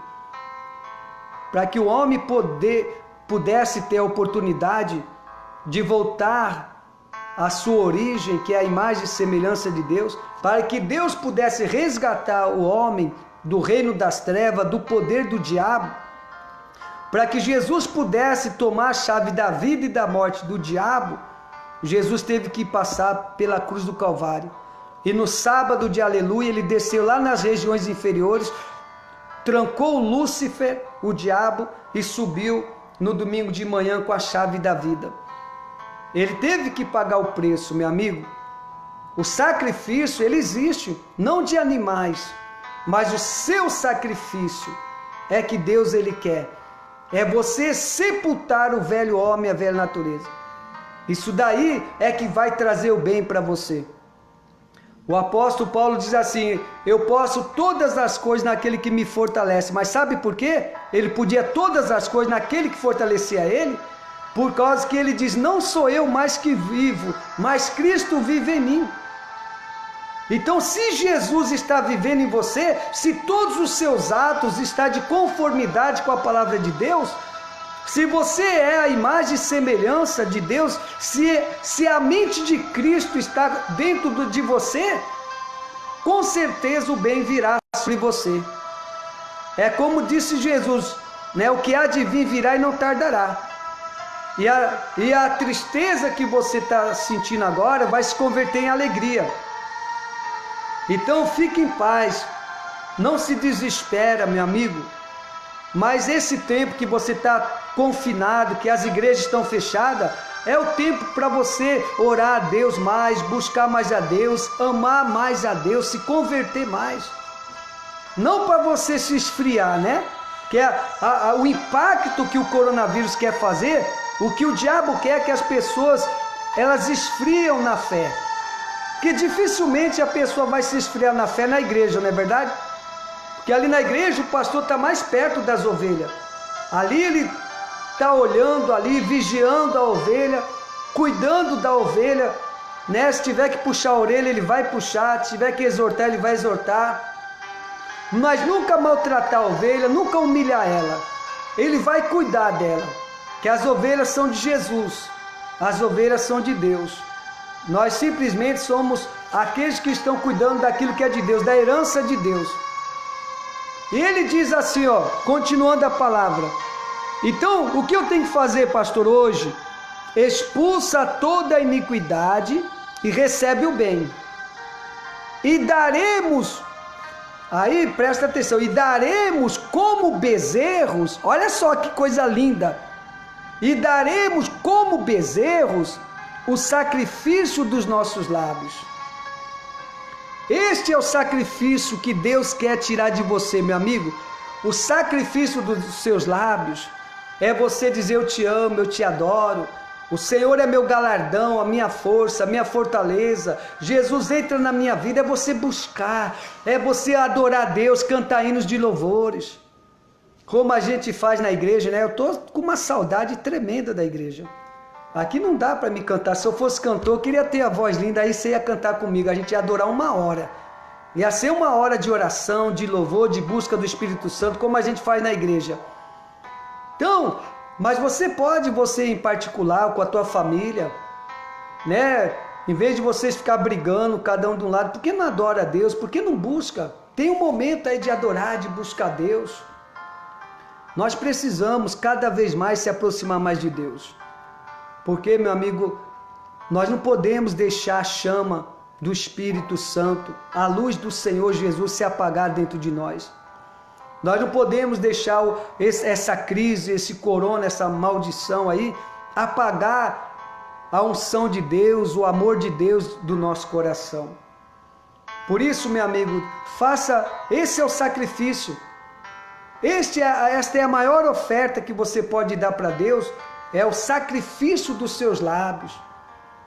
para que o homem pudesse ter a oportunidade de voltar à sua origem, que é a imagem e semelhança de Deus, para que Deus pudesse resgatar o homem do reino das trevas, do poder do diabo, para que Jesus pudesse tomar a chave da vida e da morte do diabo. Jesus teve que passar pela cruz do Calvário. E no sábado de aleluia, Ele desceu lá nas regiões inferiores, trancou Lúcifer, o diabo, e subiu no domingo de manhã com a chave da vida. Ele teve que pagar o preço, meu amigo. O sacrifício, ele existe, não de animais, mas o seu sacrifício é que Deus ele quer. É você sepultar o velho homem, a velha natureza. Isso daí é que vai trazer o bem para você. O apóstolo Paulo diz assim: eu posso todas as coisas naquele que me fortalece. Mas sabe por quê? Ele podia todas as coisas naquele que fortalecia ele? Por causa que ele diz: não sou eu mais que vivo, mas Cristo vive em mim. Então, se Jesus está vivendo em você, se todos os seus atos estão de conformidade com a palavra de Deus, se você é a imagem e semelhança de Deus, se a mente de Cristo está dentro de você, com certeza o bem virá sobre você. É como disse Jesus, né? O que há de vir virá e não tardará. E a tristeza que você está sentindo agora vai se converter em alegria. Então fique em paz, não se desespera, meu amigo. Mas esse tempo que você está confinado, que as igrejas estão fechadas, é o tempo para você orar a Deus mais, buscar mais a Deus, amar mais a Deus, se converter mais. Não para você se esfriar, né? Que o impacto que o coronavírus quer fazer, o que o diabo quer é que as pessoas elas esfriam na fé. Porque dificilmente a pessoa vai se esfriar na fé na igreja, não é verdade? Porque ali na igreja o pastor está mais perto das ovelhas. Ali ele está olhando ali, vigiando a ovelha. cuidando da ovelha, né? Se tiver que puxar a orelha, ele vai puxar, se tiver que exortar, ele vai exortar, mas nunca maltratar a ovelha, nunca humilhar ela. Ele vai cuidar dela, que as ovelhas são de Jesus, as ovelhas são de Deus. Nós simplesmente somos aqueles que estão cuidando daquilo que é de Deus, da herança de Deus. E ele diz assim, ó, continuando a palavra: então, o que eu tenho que fazer, pastor, hoje? Expulsa toda a iniquidade e recebe o bem. E daremos, aí presta atenção, e daremos como bezerros, olha só que coisa linda, e daremos como bezerros o sacrifício dos nossos lábios. Este é o sacrifício que Deus quer tirar de você, meu amigo. O sacrifício dos seus lábios é você dizer: eu te amo, eu te adoro, o Senhor é meu galardão, a minha força, a minha fortaleza, Jesus entra na minha vida. É você buscar, é você adorar a Deus, cantar hinos de louvores, como a gente faz na igreja, né? Eu estou com uma saudade tremenda da igreja. Aqui não dá para me cantar. Se eu fosse cantor, eu queria ter a voz linda, aí você ia cantar comigo, a gente ia adorar 1 hora. Ia ser 1 hora de oração, de louvor, de busca do Espírito Santo, como a gente faz na igreja. Então, mas você em particular, com a tua família, né? Em vez de vocês ficar brigando, cada um de um lado, por que não adora a Deus? Por que não busca? Tem um momento aí de adorar, de buscar Deus. Nós precisamos cada vez mais se aproximar mais de Deus. Porque, meu amigo, nós não podemos deixar a chama do Espírito Santo, a luz do Senhor Jesus se apagar dentro de nós. Nós não podemos deixar essa crise, esse corona, essa maldição aí, apagar a unção de Deus, o amor de Deus do nosso coração. Por isso, meu amigo, esse é o sacrifício. Esta é a maior oferta que você pode dar para Deus, é o sacrifício dos seus lábios.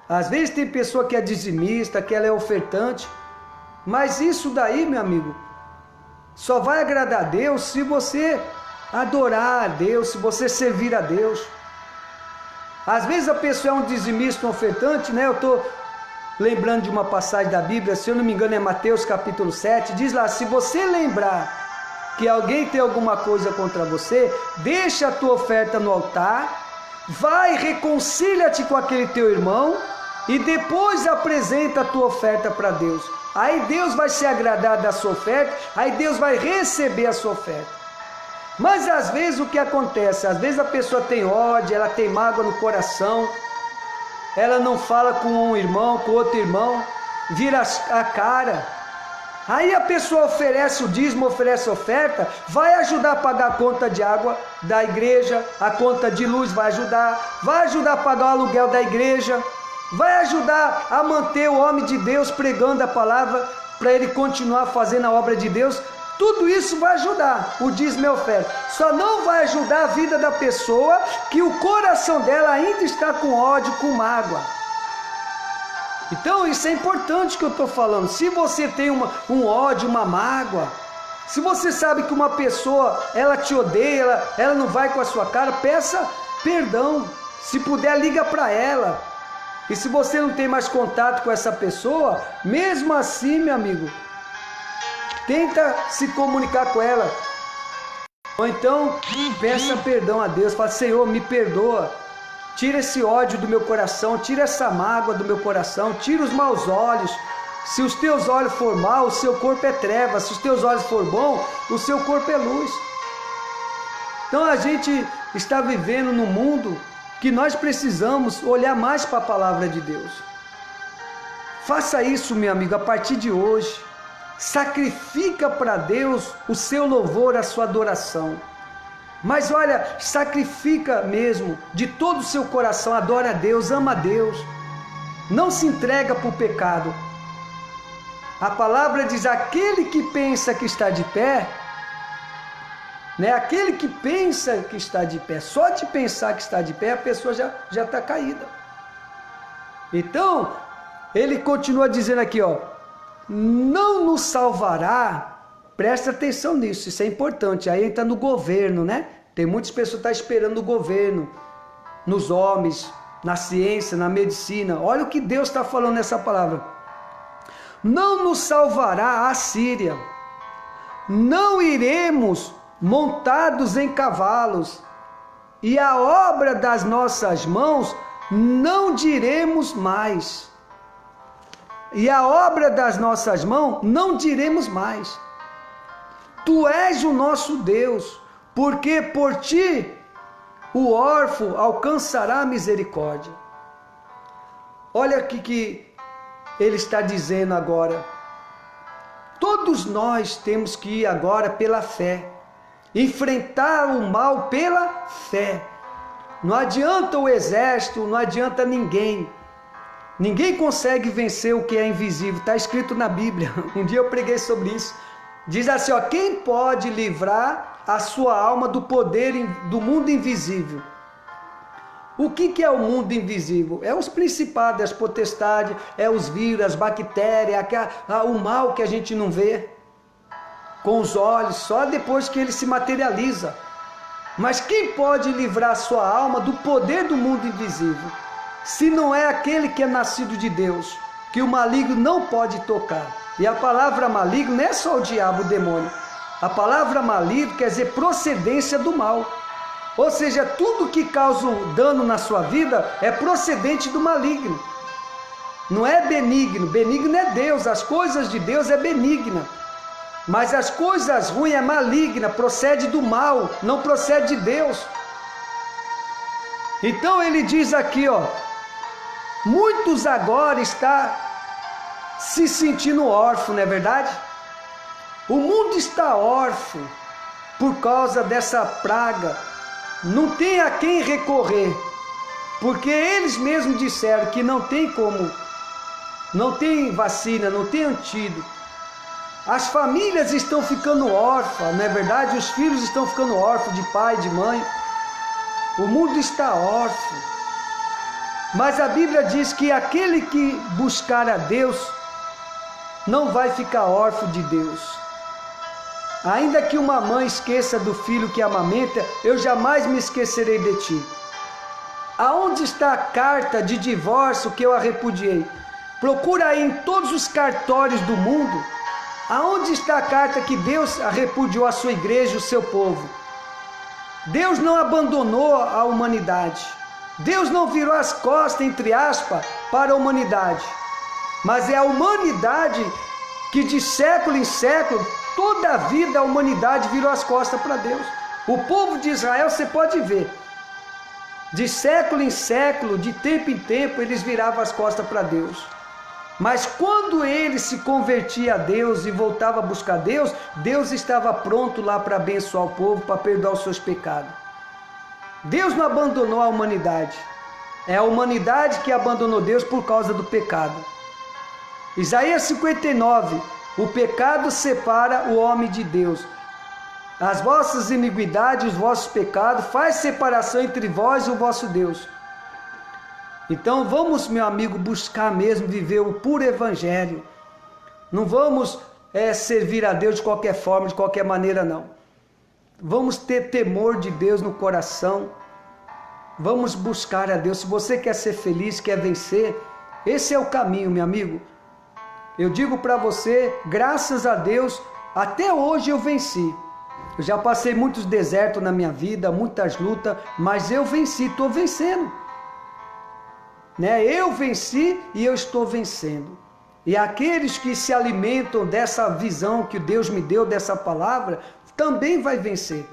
Às vezes tem pessoa que é dizimista, que ela é ofertante, mas isso daí, meu amigo, só vai agradar a Deus se você adorar a Deus, se você servir a Deus. Às vezes a pessoa é um dizimista, um ofertante, né? Eu estou lembrando de uma passagem da Bíblia, se eu não me engano é Mateus capítulo 7, diz lá: se você lembrar que alguém tem alguma coisa contra você, deixa a tua oferta no altar, vai, reconcilia-te com aquele teu irmão e depois apresenta a tua oferta para Deus. Aí Deus vai se agradar da sua oferta, aí Deus vai receber a sua oferta. Mas às vezes o que acontece? Às vezes a pessoa tem ódio, ela tem mágoa no coração, ela não fala com um irmão, com outro irmão, vira a cara. Aí a pessoa oferece o dízimo, oferece a oferta, vai ajudar a pagar a conta de água da igreja, a conta de luz vai ajudar a pagar o aluguel da igreja, vai ajudar a manter o homem de Deus pregando a palavra, para ele continuar fazendo a obra de Deus. Tudo isso vai ajudar, o dízimo e a oferta. Só não vai ajudar a vida da pessoa que o coração dela ainda está com ódio, com mágoa. Então isso é importante que eu estou falando. Se você tem um ódio, uma mágoa, se você sabe que uma pessoa, ela te odeia, ela não vai com a sua cara, peça perdão. Se puder, liga para ela. E se você não tem mais contato com essa pessoa, mesmo assim, meu amigo, tenta se comunicar com ela. Ou então, peça perdão a Deus. Fala: Senhor, me perdoa. Tira esse ódio do meu coração, tira essa mágoa do meu coração, tira os maus olhos. Se os teus olhos for mal, o seu corpo é treva. Se os teus olhos for bom, o seu corpo é luz. Então a gente está vivendo num mundo que nós precisamos olhar mais para a palavra de Deus. Faça isso, meu amigo, a partir de hoje. Sacrifica para Deus o seu louvor, a sua adoração. Mas olha, sacrifica mesmo, de todo o seu coração, adora a Deus, ama a Deus. Não se entrega para o pecado. A palavra diz: aquele que pensa que está de pé, né? Aquele que pensa que está de pé, só de pensar que está de pé, a pessoa já está caída. Então, ele continua dizendo aqui, ó: não nos salvará. Presta atenção nisso, isso é importante. Aí entra no governo, né? Tem muitas pessoas que estão esperando no governo, nos homens, na ciência, na medicina. Olha o que Deus está falando nessa palavra. Não nos salvará a Síria, não iremos montados em cavalos, e a obra das nossas mãos não diremos mais. E a obra das nossas mãos não diremos mais. Tu és o nosso Deus, porque por ti o órfão alcançará a misericórdia. Olha aqui que ele está dizendo agora. Todos nós temos que ir agora pela fé. Enfrentar o mal pela fé. Não adianta o exército, não adianta ninguém. Ninguém consegue vencer o que é invisível. Está escrito na Bíblia. Um dia eu preguei sobre isso. Diz assim, ó, quem pode livrar a sua alma do poder do mundo invisível? O que é o mundo invisível? É os principados, as potestades, é os vírus, as bactérias, o mal que a gente não vê com os olhos, só depois que ele se materializa. Mas quem pode livrar a sua alma do poder do mundo invisível? Se não é aquele que é nascido de Deus, que o maligno não pode tocar. E a palavra maligno não é só o diabo, o demônio. A palavra maligno quer dizer procedência do mal. Ou seja, tudo que causa dano na sua vida é procedente do maligno. Não é benigno. Benigno é Deus. As coisas de Deus é benigna. Mas as coisas ruins é maligna, procede do mal, não procede de Deus. Então ele diz aqui, ó, muitos agora estão se sentindo órfãos, não é verdade? O mundo está órfão por causa dessa praga. Não tem a quem recorrer, porque eles mesmos disseram que não tem como, não tem vacina, não tem antídoto. As famílias estão ficando órfãs, não é verdade? Os filhos estão ficando órfãos de pai, de mãe. O mundo está órfão. Mas a Bíblia diz que aquele que buscar a Deus não vai ficar órfão de Deus. Ainda que uma mãe esqueça do filho que amamenta, eu jamais me esquecerei de ti. Aonde está a carta de divórcio que eu a repudiei? Procura aí em todos os cartórios do mundo. Aonde está a carta que Deus repudiou a sua igreja, o seu povo? Deus não abandonou a humanidade. Deus não virou as costas, entre aspas, para a humanidade. Mas é a humanidade que de século em século, toda a vida a humanidade virou as costas para Deus. O povo de Israel, você pode ver, de século em século, de tempo em tempo, eles viravam as costas para Deus. Mas quando ele se convertia a Deus e voltava a buscar Deus, Deus estava pronto lá para abençoar o povo, para perdoar os seus pecados. Deus não abandonou a humanidade. É a humanidade que abandonou Deus por causa do pecado. Isaías 59, o pecado separa o homem de Deus. As vossas iniquidades, os vossos pecados, faz separação entre vós e o vosso Deus. Então vamos, meu amigo, buscar mesmo viver o puro evangelho. Não vamos servir a Deus de qualquer forma, de qualquer maneira, não. Vamos ter temor de Deus no coração. Vamos buscar a Deus. Se você quer ser feliz, quer vencer, esse é o caminho, meu amigo. Eu digo para você, graças a Deus, até hoje eu venci. Eu já passei muitos desertos na minha vida, muitas lutas, mas eu venci, estou vencendo. Eu venci e eu estou vencendo. E aqueles que se alimentam dessa visão que Deus me deu, dessa palavra, também vai vencer.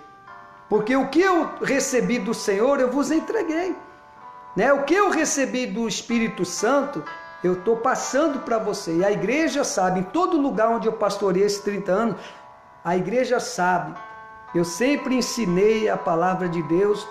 Porque o que eu recebi do Senhor, eu vos entreguei. O que eu recebi do Espírito Santo, eu estou passando para você. E a igreja sabe, em todo lugar onde eu pastoreei esses 30 anos, a igreja sabe. Eu sempre ensinei a palavra de Deus.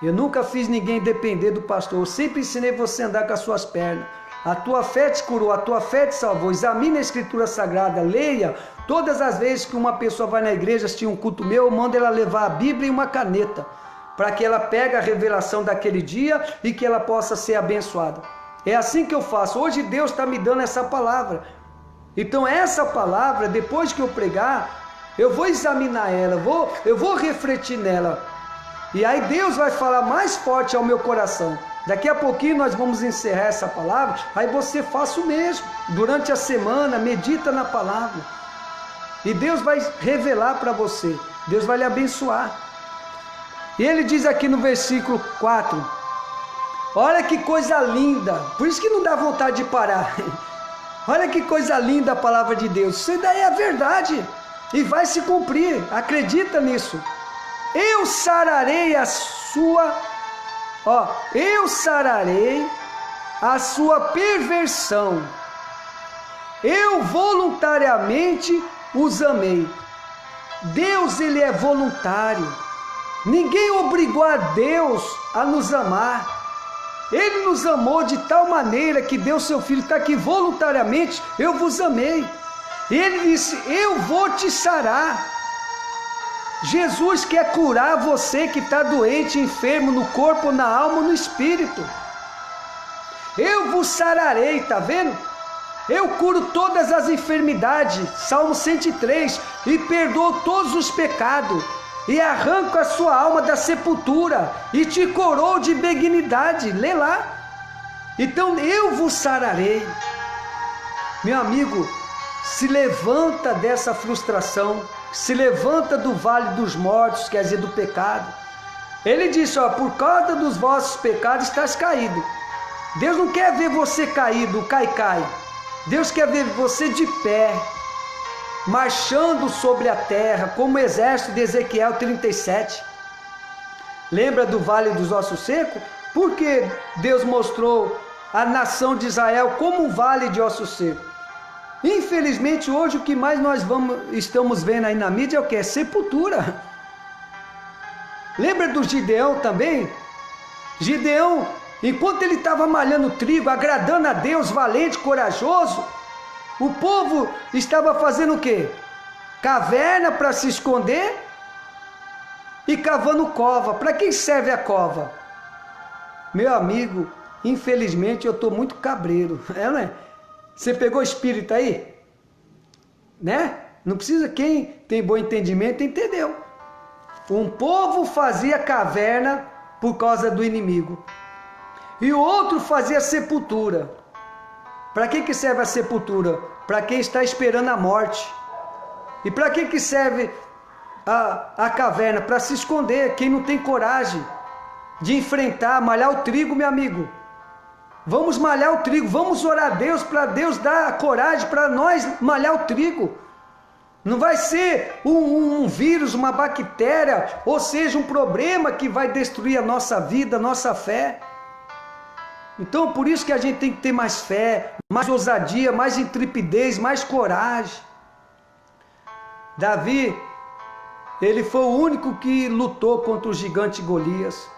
Eu nunca fiz ninguém depender do pastor. Eu sempre ensinei você a andar com as suas pernas. A tua fé te curou, a tua fé te salvou. Examine a Escritura Sagrada, leia. Todas as vezes que uma pessoa vai na igreja assistir um culto meu, eu mando ela levar a Bíblia e uma caneta, para que ela pegue a revelação daquele dia e que ela possa ser abençoada. É assim que eu faço. Hoje Deus está me dando essa palavra. Então essa palavra, depois que eu pregar, eu vou examinar ela, eu vou refletir nela. E aí Deus vai falar mais forte ao meu coração. Daqui a pouquinho nós vamos encerrar essa palavra, aí você faça o mesmo. Durante a semana, medita na palavra. E Deus vai revelar para você, Deus vai lhe abençoar. E ele diz aqui no versículo 4, olha que coisa linda, por isso que não dá vontade de parar. Olha que coisa linda a palavra de Deus, isso daí é a verdade, e vai se cumprir, acredita nisso. Eu sararei a sua, eu sararei a sua perversão, eu voluntariamente os amei. Deus, ele é voluntário, ninguém obrigou a Deus a nos amar. Ele nos amou de tal maneira que deu seu Filho, está aqui voluntariamente, eu vos amei. E ele disse, eu vou te sarar. Jesus quer curar você que está doente, enfermo no corpo, na alma, no espírito. Eu vos sararei, está vendo? Eu curo todas as enfermidades, Salmo 103, e perdoo todos os pecados. E arranco a sua alma da sepultura, e te coroo de benignidade. Lê lá. Então eu vos sararei. Meu amigo, se levanta dessa frustração, se levanta do vale dos mortos, quer dizer, do pecado. Ele disse, por causa dos vossos pecados estás caído. Deus não quer ver você caído, cai. Deus quer ver você de pé, marchando sobre a terra, como o exército de Ezequiel 37. Lembra do vale dos ossos secos? Porque Deus mostrou a nação de Israel como um vale de ossos secos. Infelizmente hoje o que mais nós estamos vendo aí na mídia é o que? É sepultura. Lembra do Gideão também? Gideão, enquanto ele estava malhando trigo, agradando a Deus, valente, corajoso, o povo estava fazendo o quê? Caverna para se esconder e cavando cova. Para quem serve a cova? Meu amigo, infelizmente eu estou muito cabreiro, não é? Você pegou espírito aí? Né? Não precisa, quem tem bom entendimento entendeu. Um povo fazia caverna por causa do inimigo. E o outro fazia sepultura. Para que serve a sepultura? Para quem está esperando a morte. E para que serve a caverna? Para se esconder, quem não tem coragem de enfrentar, malhar o trigo, meu amigo. Vamos malhar o trigo, vamos orar a Deus para Deus dar a coragem para nós malhar o trigo. Não vai ser um vírus, uma bactéria, ou seja, um problema que vai destruir a nossa vida, a nossa fé. Então, por isso que a gente tem que ter mais fé, mais ousadia, mais intrepidez, mais coragem. Davi, ele foi o único que lutou contra o gigante Golias.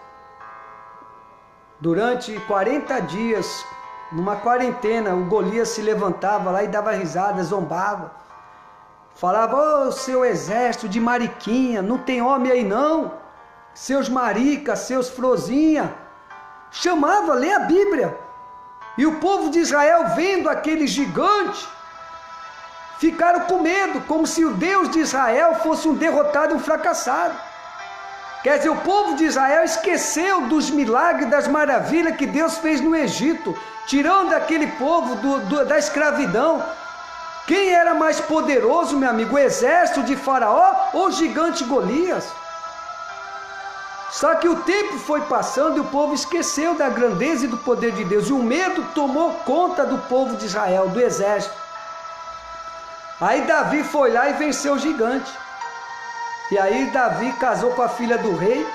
Durante 40 dias, numa quarentena, o Golias se levantava lá e dava risada, zombava. Falava, seu exército de mariquinha, não tem homem aí não. Seus maricas, seus frozinha. Chamava, lê a Bíblia. E o povo de Israel, vendo aquele gigante, ficaram com medo, como se o Deus de Israel fosse um derrotado, um fracassado. Quer dizer, o povo de Israel esqueceu dos milagres, das maravilhas que Deus fez no Egito, tirando aquele povo da escravidão. Quem era mais poderoso, meu amigo, o exército de Faraó ou o gigante Golias? Só que o tempo foi passando e o povo esqueceu da grandeza e do poder de Deus. E o medo tomou conta do povo de Israel, do exército. Aí Davi foi lá e venceu o gigante. E aí Davi casou com a filha do rei.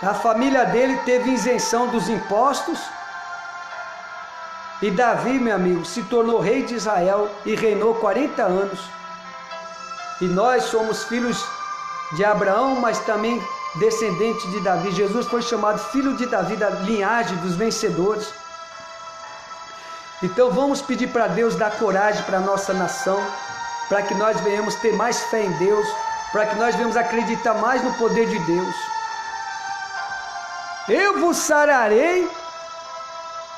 A família dele teve isenção dos impostos. E Davi, meu amigo, se tornou rei de Israel e reinou 40 anos. E nós somos filhos de Abraão, mas também descendente de Davi. Jesus foi chamado filho de Davi, da linhagem dos vencedores. Então vamos pedir para Deus dar coragem para a nossa nação, para que nós venhamos ter mais fé em Deus, para que nós venhamos acreditar mais no poder de Deus. Eu vos sararei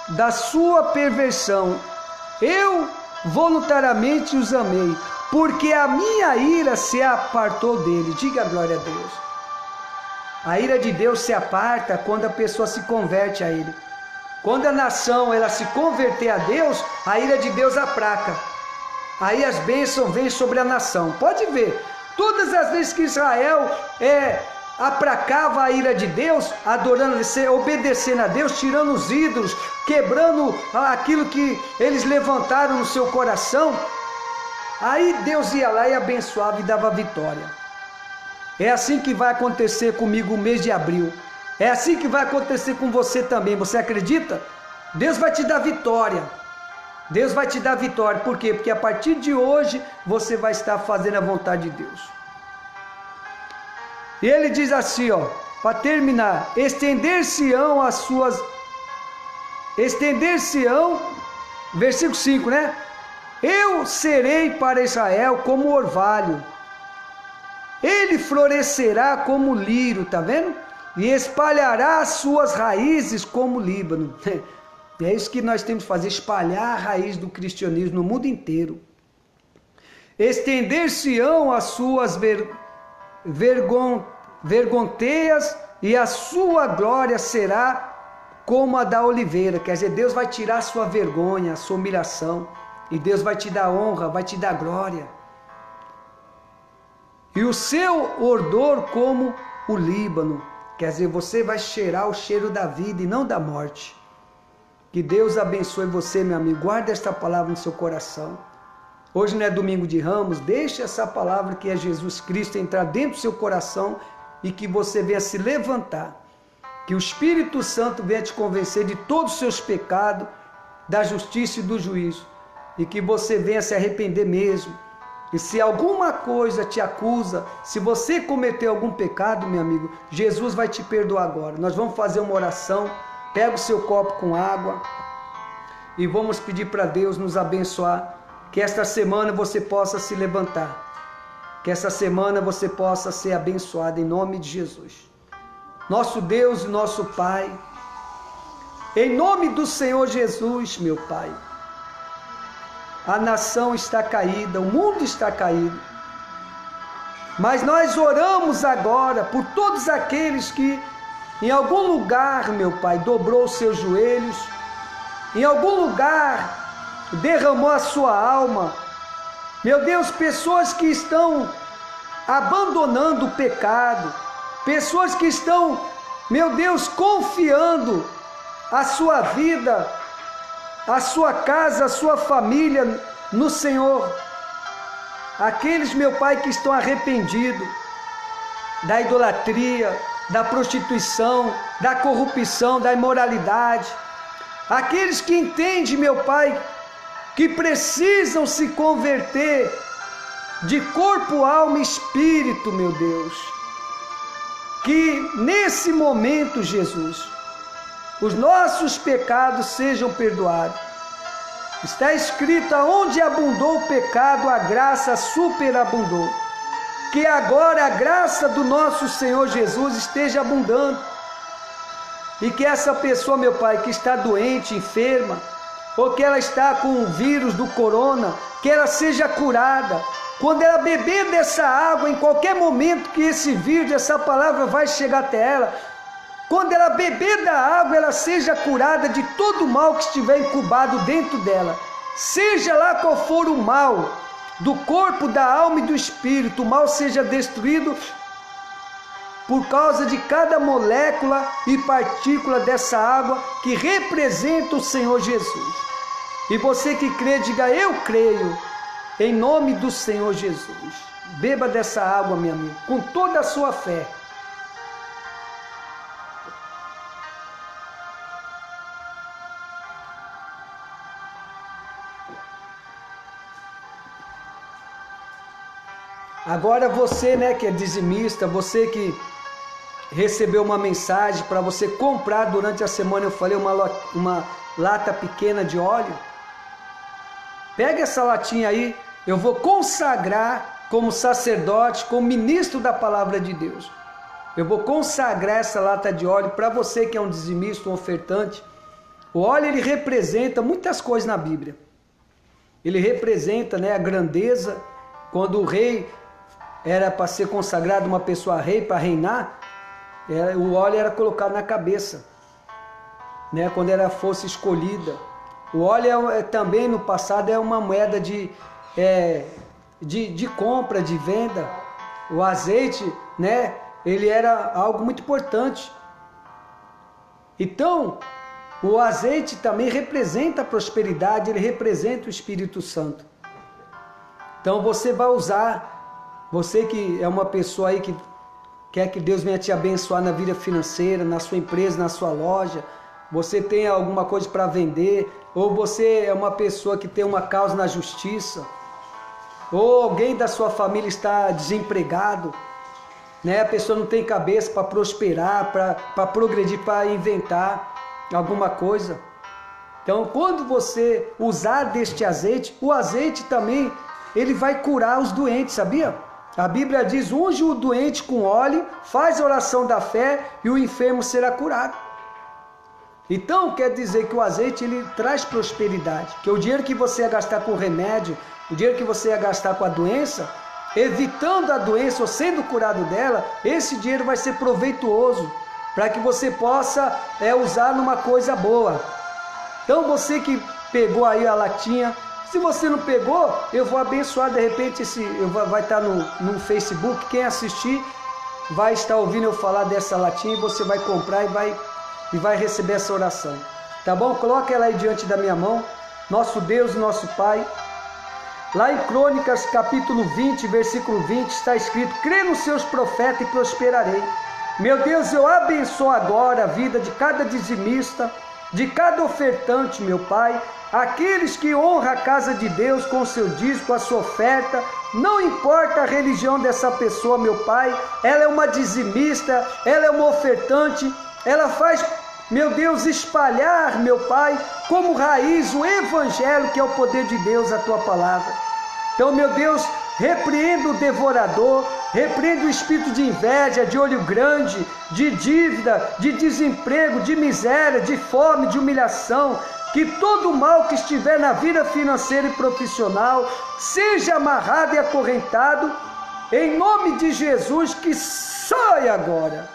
da sua perversão, eu voluntariamente os amei, porque a minha ira se apartou dele. Diga glória a Deus. A ira de Deus se aparta quando a pessoa se converte a Ele. Quando a nação ela se converter a Deus, a ira de Deus aplaca. Aí as bênçãos vêm sobre a nação. Pode ver, todas as vezes que Israel aplacava a ira de Deus, adorando, obedecendo a Deus, tirando os ídolos, quebrando aquilo que eles levantaram no seu coração, aí Deus ia lá e abençoava e dava vitória. É assim que vai acontecer comigo o mês de abril. É assim que vai acontecer com você também. Você acredita? Deus vai te dar vitória. Deus vai te dar vitória. Por quê? Porque a partir de hoje você vai estar fazendo a vontade de Deus. E ele diz assim, ó, para terminar: estender-se-ão, versículo 5, né? Eu serei para Israel como orvalho, ele florescerá como lírio, tá vendo? E espalhará as suas raízes como Líbano. É isso que nós temos que fazer, espalhar a raiz do cristianismo no mundo inteiro. Estender-se-ão as suas vergonteias, e a sua glória será como a da oliveira. Quer dizer, Deus vai tirar a sua vergonha, a sua humilhação, e Deus vai te dar honra, vai te dar glória. E o seu odor como o Líbano. Quer dizer, você vai cheirar o cheiro da vida e não da morte. Que Deus abençoe você, meu amigo. Guarde esta palavra no seu coração. Hoje não é domingo de Ramos. Deixe essa palavra que é Jesus Cristo entrar dentro do seu coração e que você venha se levantar. Que o Espírito Santo venha te convencer de todos os seus pecados, da justiça e do juízo. E que você venha se arrepender mesmo. E se alguma coisa te acusa, se você cometeu algum pecado, meu amigo, Jesus vai te perdoar agora. Nós vamos fazer uma oração. Pega o seu copo com água e vamos pedir para Deus nos abençoar. Que esta semana você possa se levantar. Que esta semana você possa ser abençoado em nome de Jesus. Nosso Deus e nosso Pai, em nome do Senhor Jesus, meu Pai. A nação está caída, o mundo está caído. Mas nós oramos agora por todos aqueles que em algum lugar, meu Pai, dobrou os seus joelhos, em algum lugar derramou a sua alma. Meu Deus, pessoas que estão abandonando o pecado, pessoas que estão, meu Deus, confiando a sua vida, a sua casa, a sua família no Senhor. Aqueles, meu Pai, que estão arrependidos da idolatria, da prostituição, da corrupção, da imoralidade. Aqueles que entendem, meu Pai, que precisam se converter de corpo, alma e espírito, meu Deus. Que nesse momento, Jesus, os nossos pecados sejam perdoados. Está escrito: aonde abundou o pecado, a graça superabundou. Que agora a graça do nosso Senhor Jesus esteja abundando. E que essa pessoa, meu Pai, que está doente, enferma, ou que ela está com o vírus do corona, que ela seja curada. Quando ela beber dessa água, em qualquer momento que esse vírus, essa palavra vai chegar até ela, quando ela beber da água, ela seja curada de todo o mal que estiver incubado dentro dela. Seja lá qual for o mal, do corpo, da alma e do espírito, o mal seja destruído por causa de cada molécula e partícula dessa água que representa o Senhor Jesus. E você que crê, diga: eu creio, em nome do Senhor Jesus. Beba dessa água, meu amigo, com toda a sua fé. Agora você, né, que é dizimista, você que recebeu uma mensagem para você comprar durante a semana, eu falei, uma lata pequena de óleo. Pega essa latinha aí, eu vou consagrar como sacerdote, como ministro da palavra de Deus. Eu vou consagrar essa lata de óleo para você que é um dizimista, um ofertante. O óleo, ele representa muitas coisas na Bíblia. Ele representa, né, a grandeza. Quando o rei era para ser consagrado, uma pessoa rei para reinar, o óleo era colocado na cabeça. né? Quando ela fosse escolhida. O óleo também no passado é uma moeda de compra, de venda. O azeite, né? Ele era algo muito importante. Então, o azeite também representa a prosperidade, ele representa o Espírito Santo. Então você vai usar, você que é uma pessoa aí que quer que Deus venha te abençoar na vida financeira, na sua empresa, na sua loja, você tem alguma coisa para vender, ou você é uma pessoa que tem uma causa na justiça, ou alguém da sua família está desempregado, né? A pessoa não tem cabeça para prosperar, para progredir, para inventar alguma coisa. Então, quando você usar deste azeite, o azeite também, ele vai curar os doentes, sabia? A Bíblia diz, unge o doente com óleo, faz a oração da fé e o enfermo será curado. Então, quer dizer que o azeite, ele traz prosperidade. Que o dinheiro que você ia gastar com remédio, o dinheiro que você ia gastar com a doença, evitando a doença ou sendo curado dela, esse dinheiro vai ser proveitoso, para que você possa usar numa coisa boa. Então você que pegou aí a latinha, se você não pegou, eu vou abençoar, de repente vai estar no Facebook, quem assistir vai estar ouvindo eu falar dessa latinha e você vai comprar e vai receber essa oração. Tá bom? Coloca ela aí diante da minha mão. Nosso Deus, nosso Pai. Lá em Crônicas, capítulo 20, versículo 20, está escrito: crê nos seus profetas e prosperarei. Meu Deus, eu abençoo agora a vida de cada dizimista, de cada ofertante, meu Pai, aqueles que honram a casa de Deus com o seu dízimo, com a sua oferta, não importa a religião dessa pessoa, meu Pai, ela é uma dizimista, ela é uma ofertante, ela faz, meu Deus, espalhar, meu Pai, como raiz o Evangelho, que é o poder de Deus, a Tua palavra. Então, meu Deus, repreenda o devorador, repreenda o espírito de inveja, de olho grande, de dívida, de desemprego, de miséria, de fome, de humilhação, que todo mal que estiver na vida financeira e profissional seja amarrado e acorrentado, em nome de Jesus, que saia agora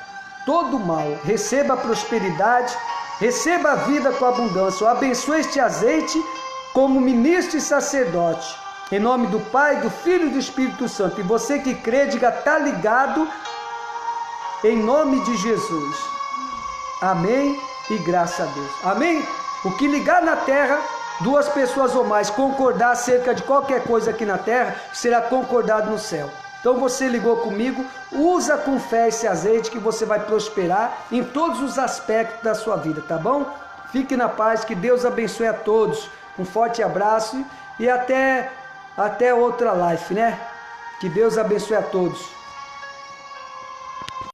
todo mal, receba a prosperidade, receba a vida com abundância. Eu abençoe este azeite como ministro e sacerdote, em nome do Pai, do Filho e do Espírito Santo. E você que crê, diga, está ligado, em nome de Jesus. Amém e graças a Deus. Amém? O que ligar na terra, duas pessoas ou mais concordar acerca de qualquer coisa aqui na terra, será concordado no céu. Então você ligou comigo, usa com fé esse azeite que você vai prosperar em todos os aspectos da sua vida, tá bom? Fique na paz, que Deus abençoe a todos. Um forte abraço e até outra live, né? Que Deus abençoe a todos.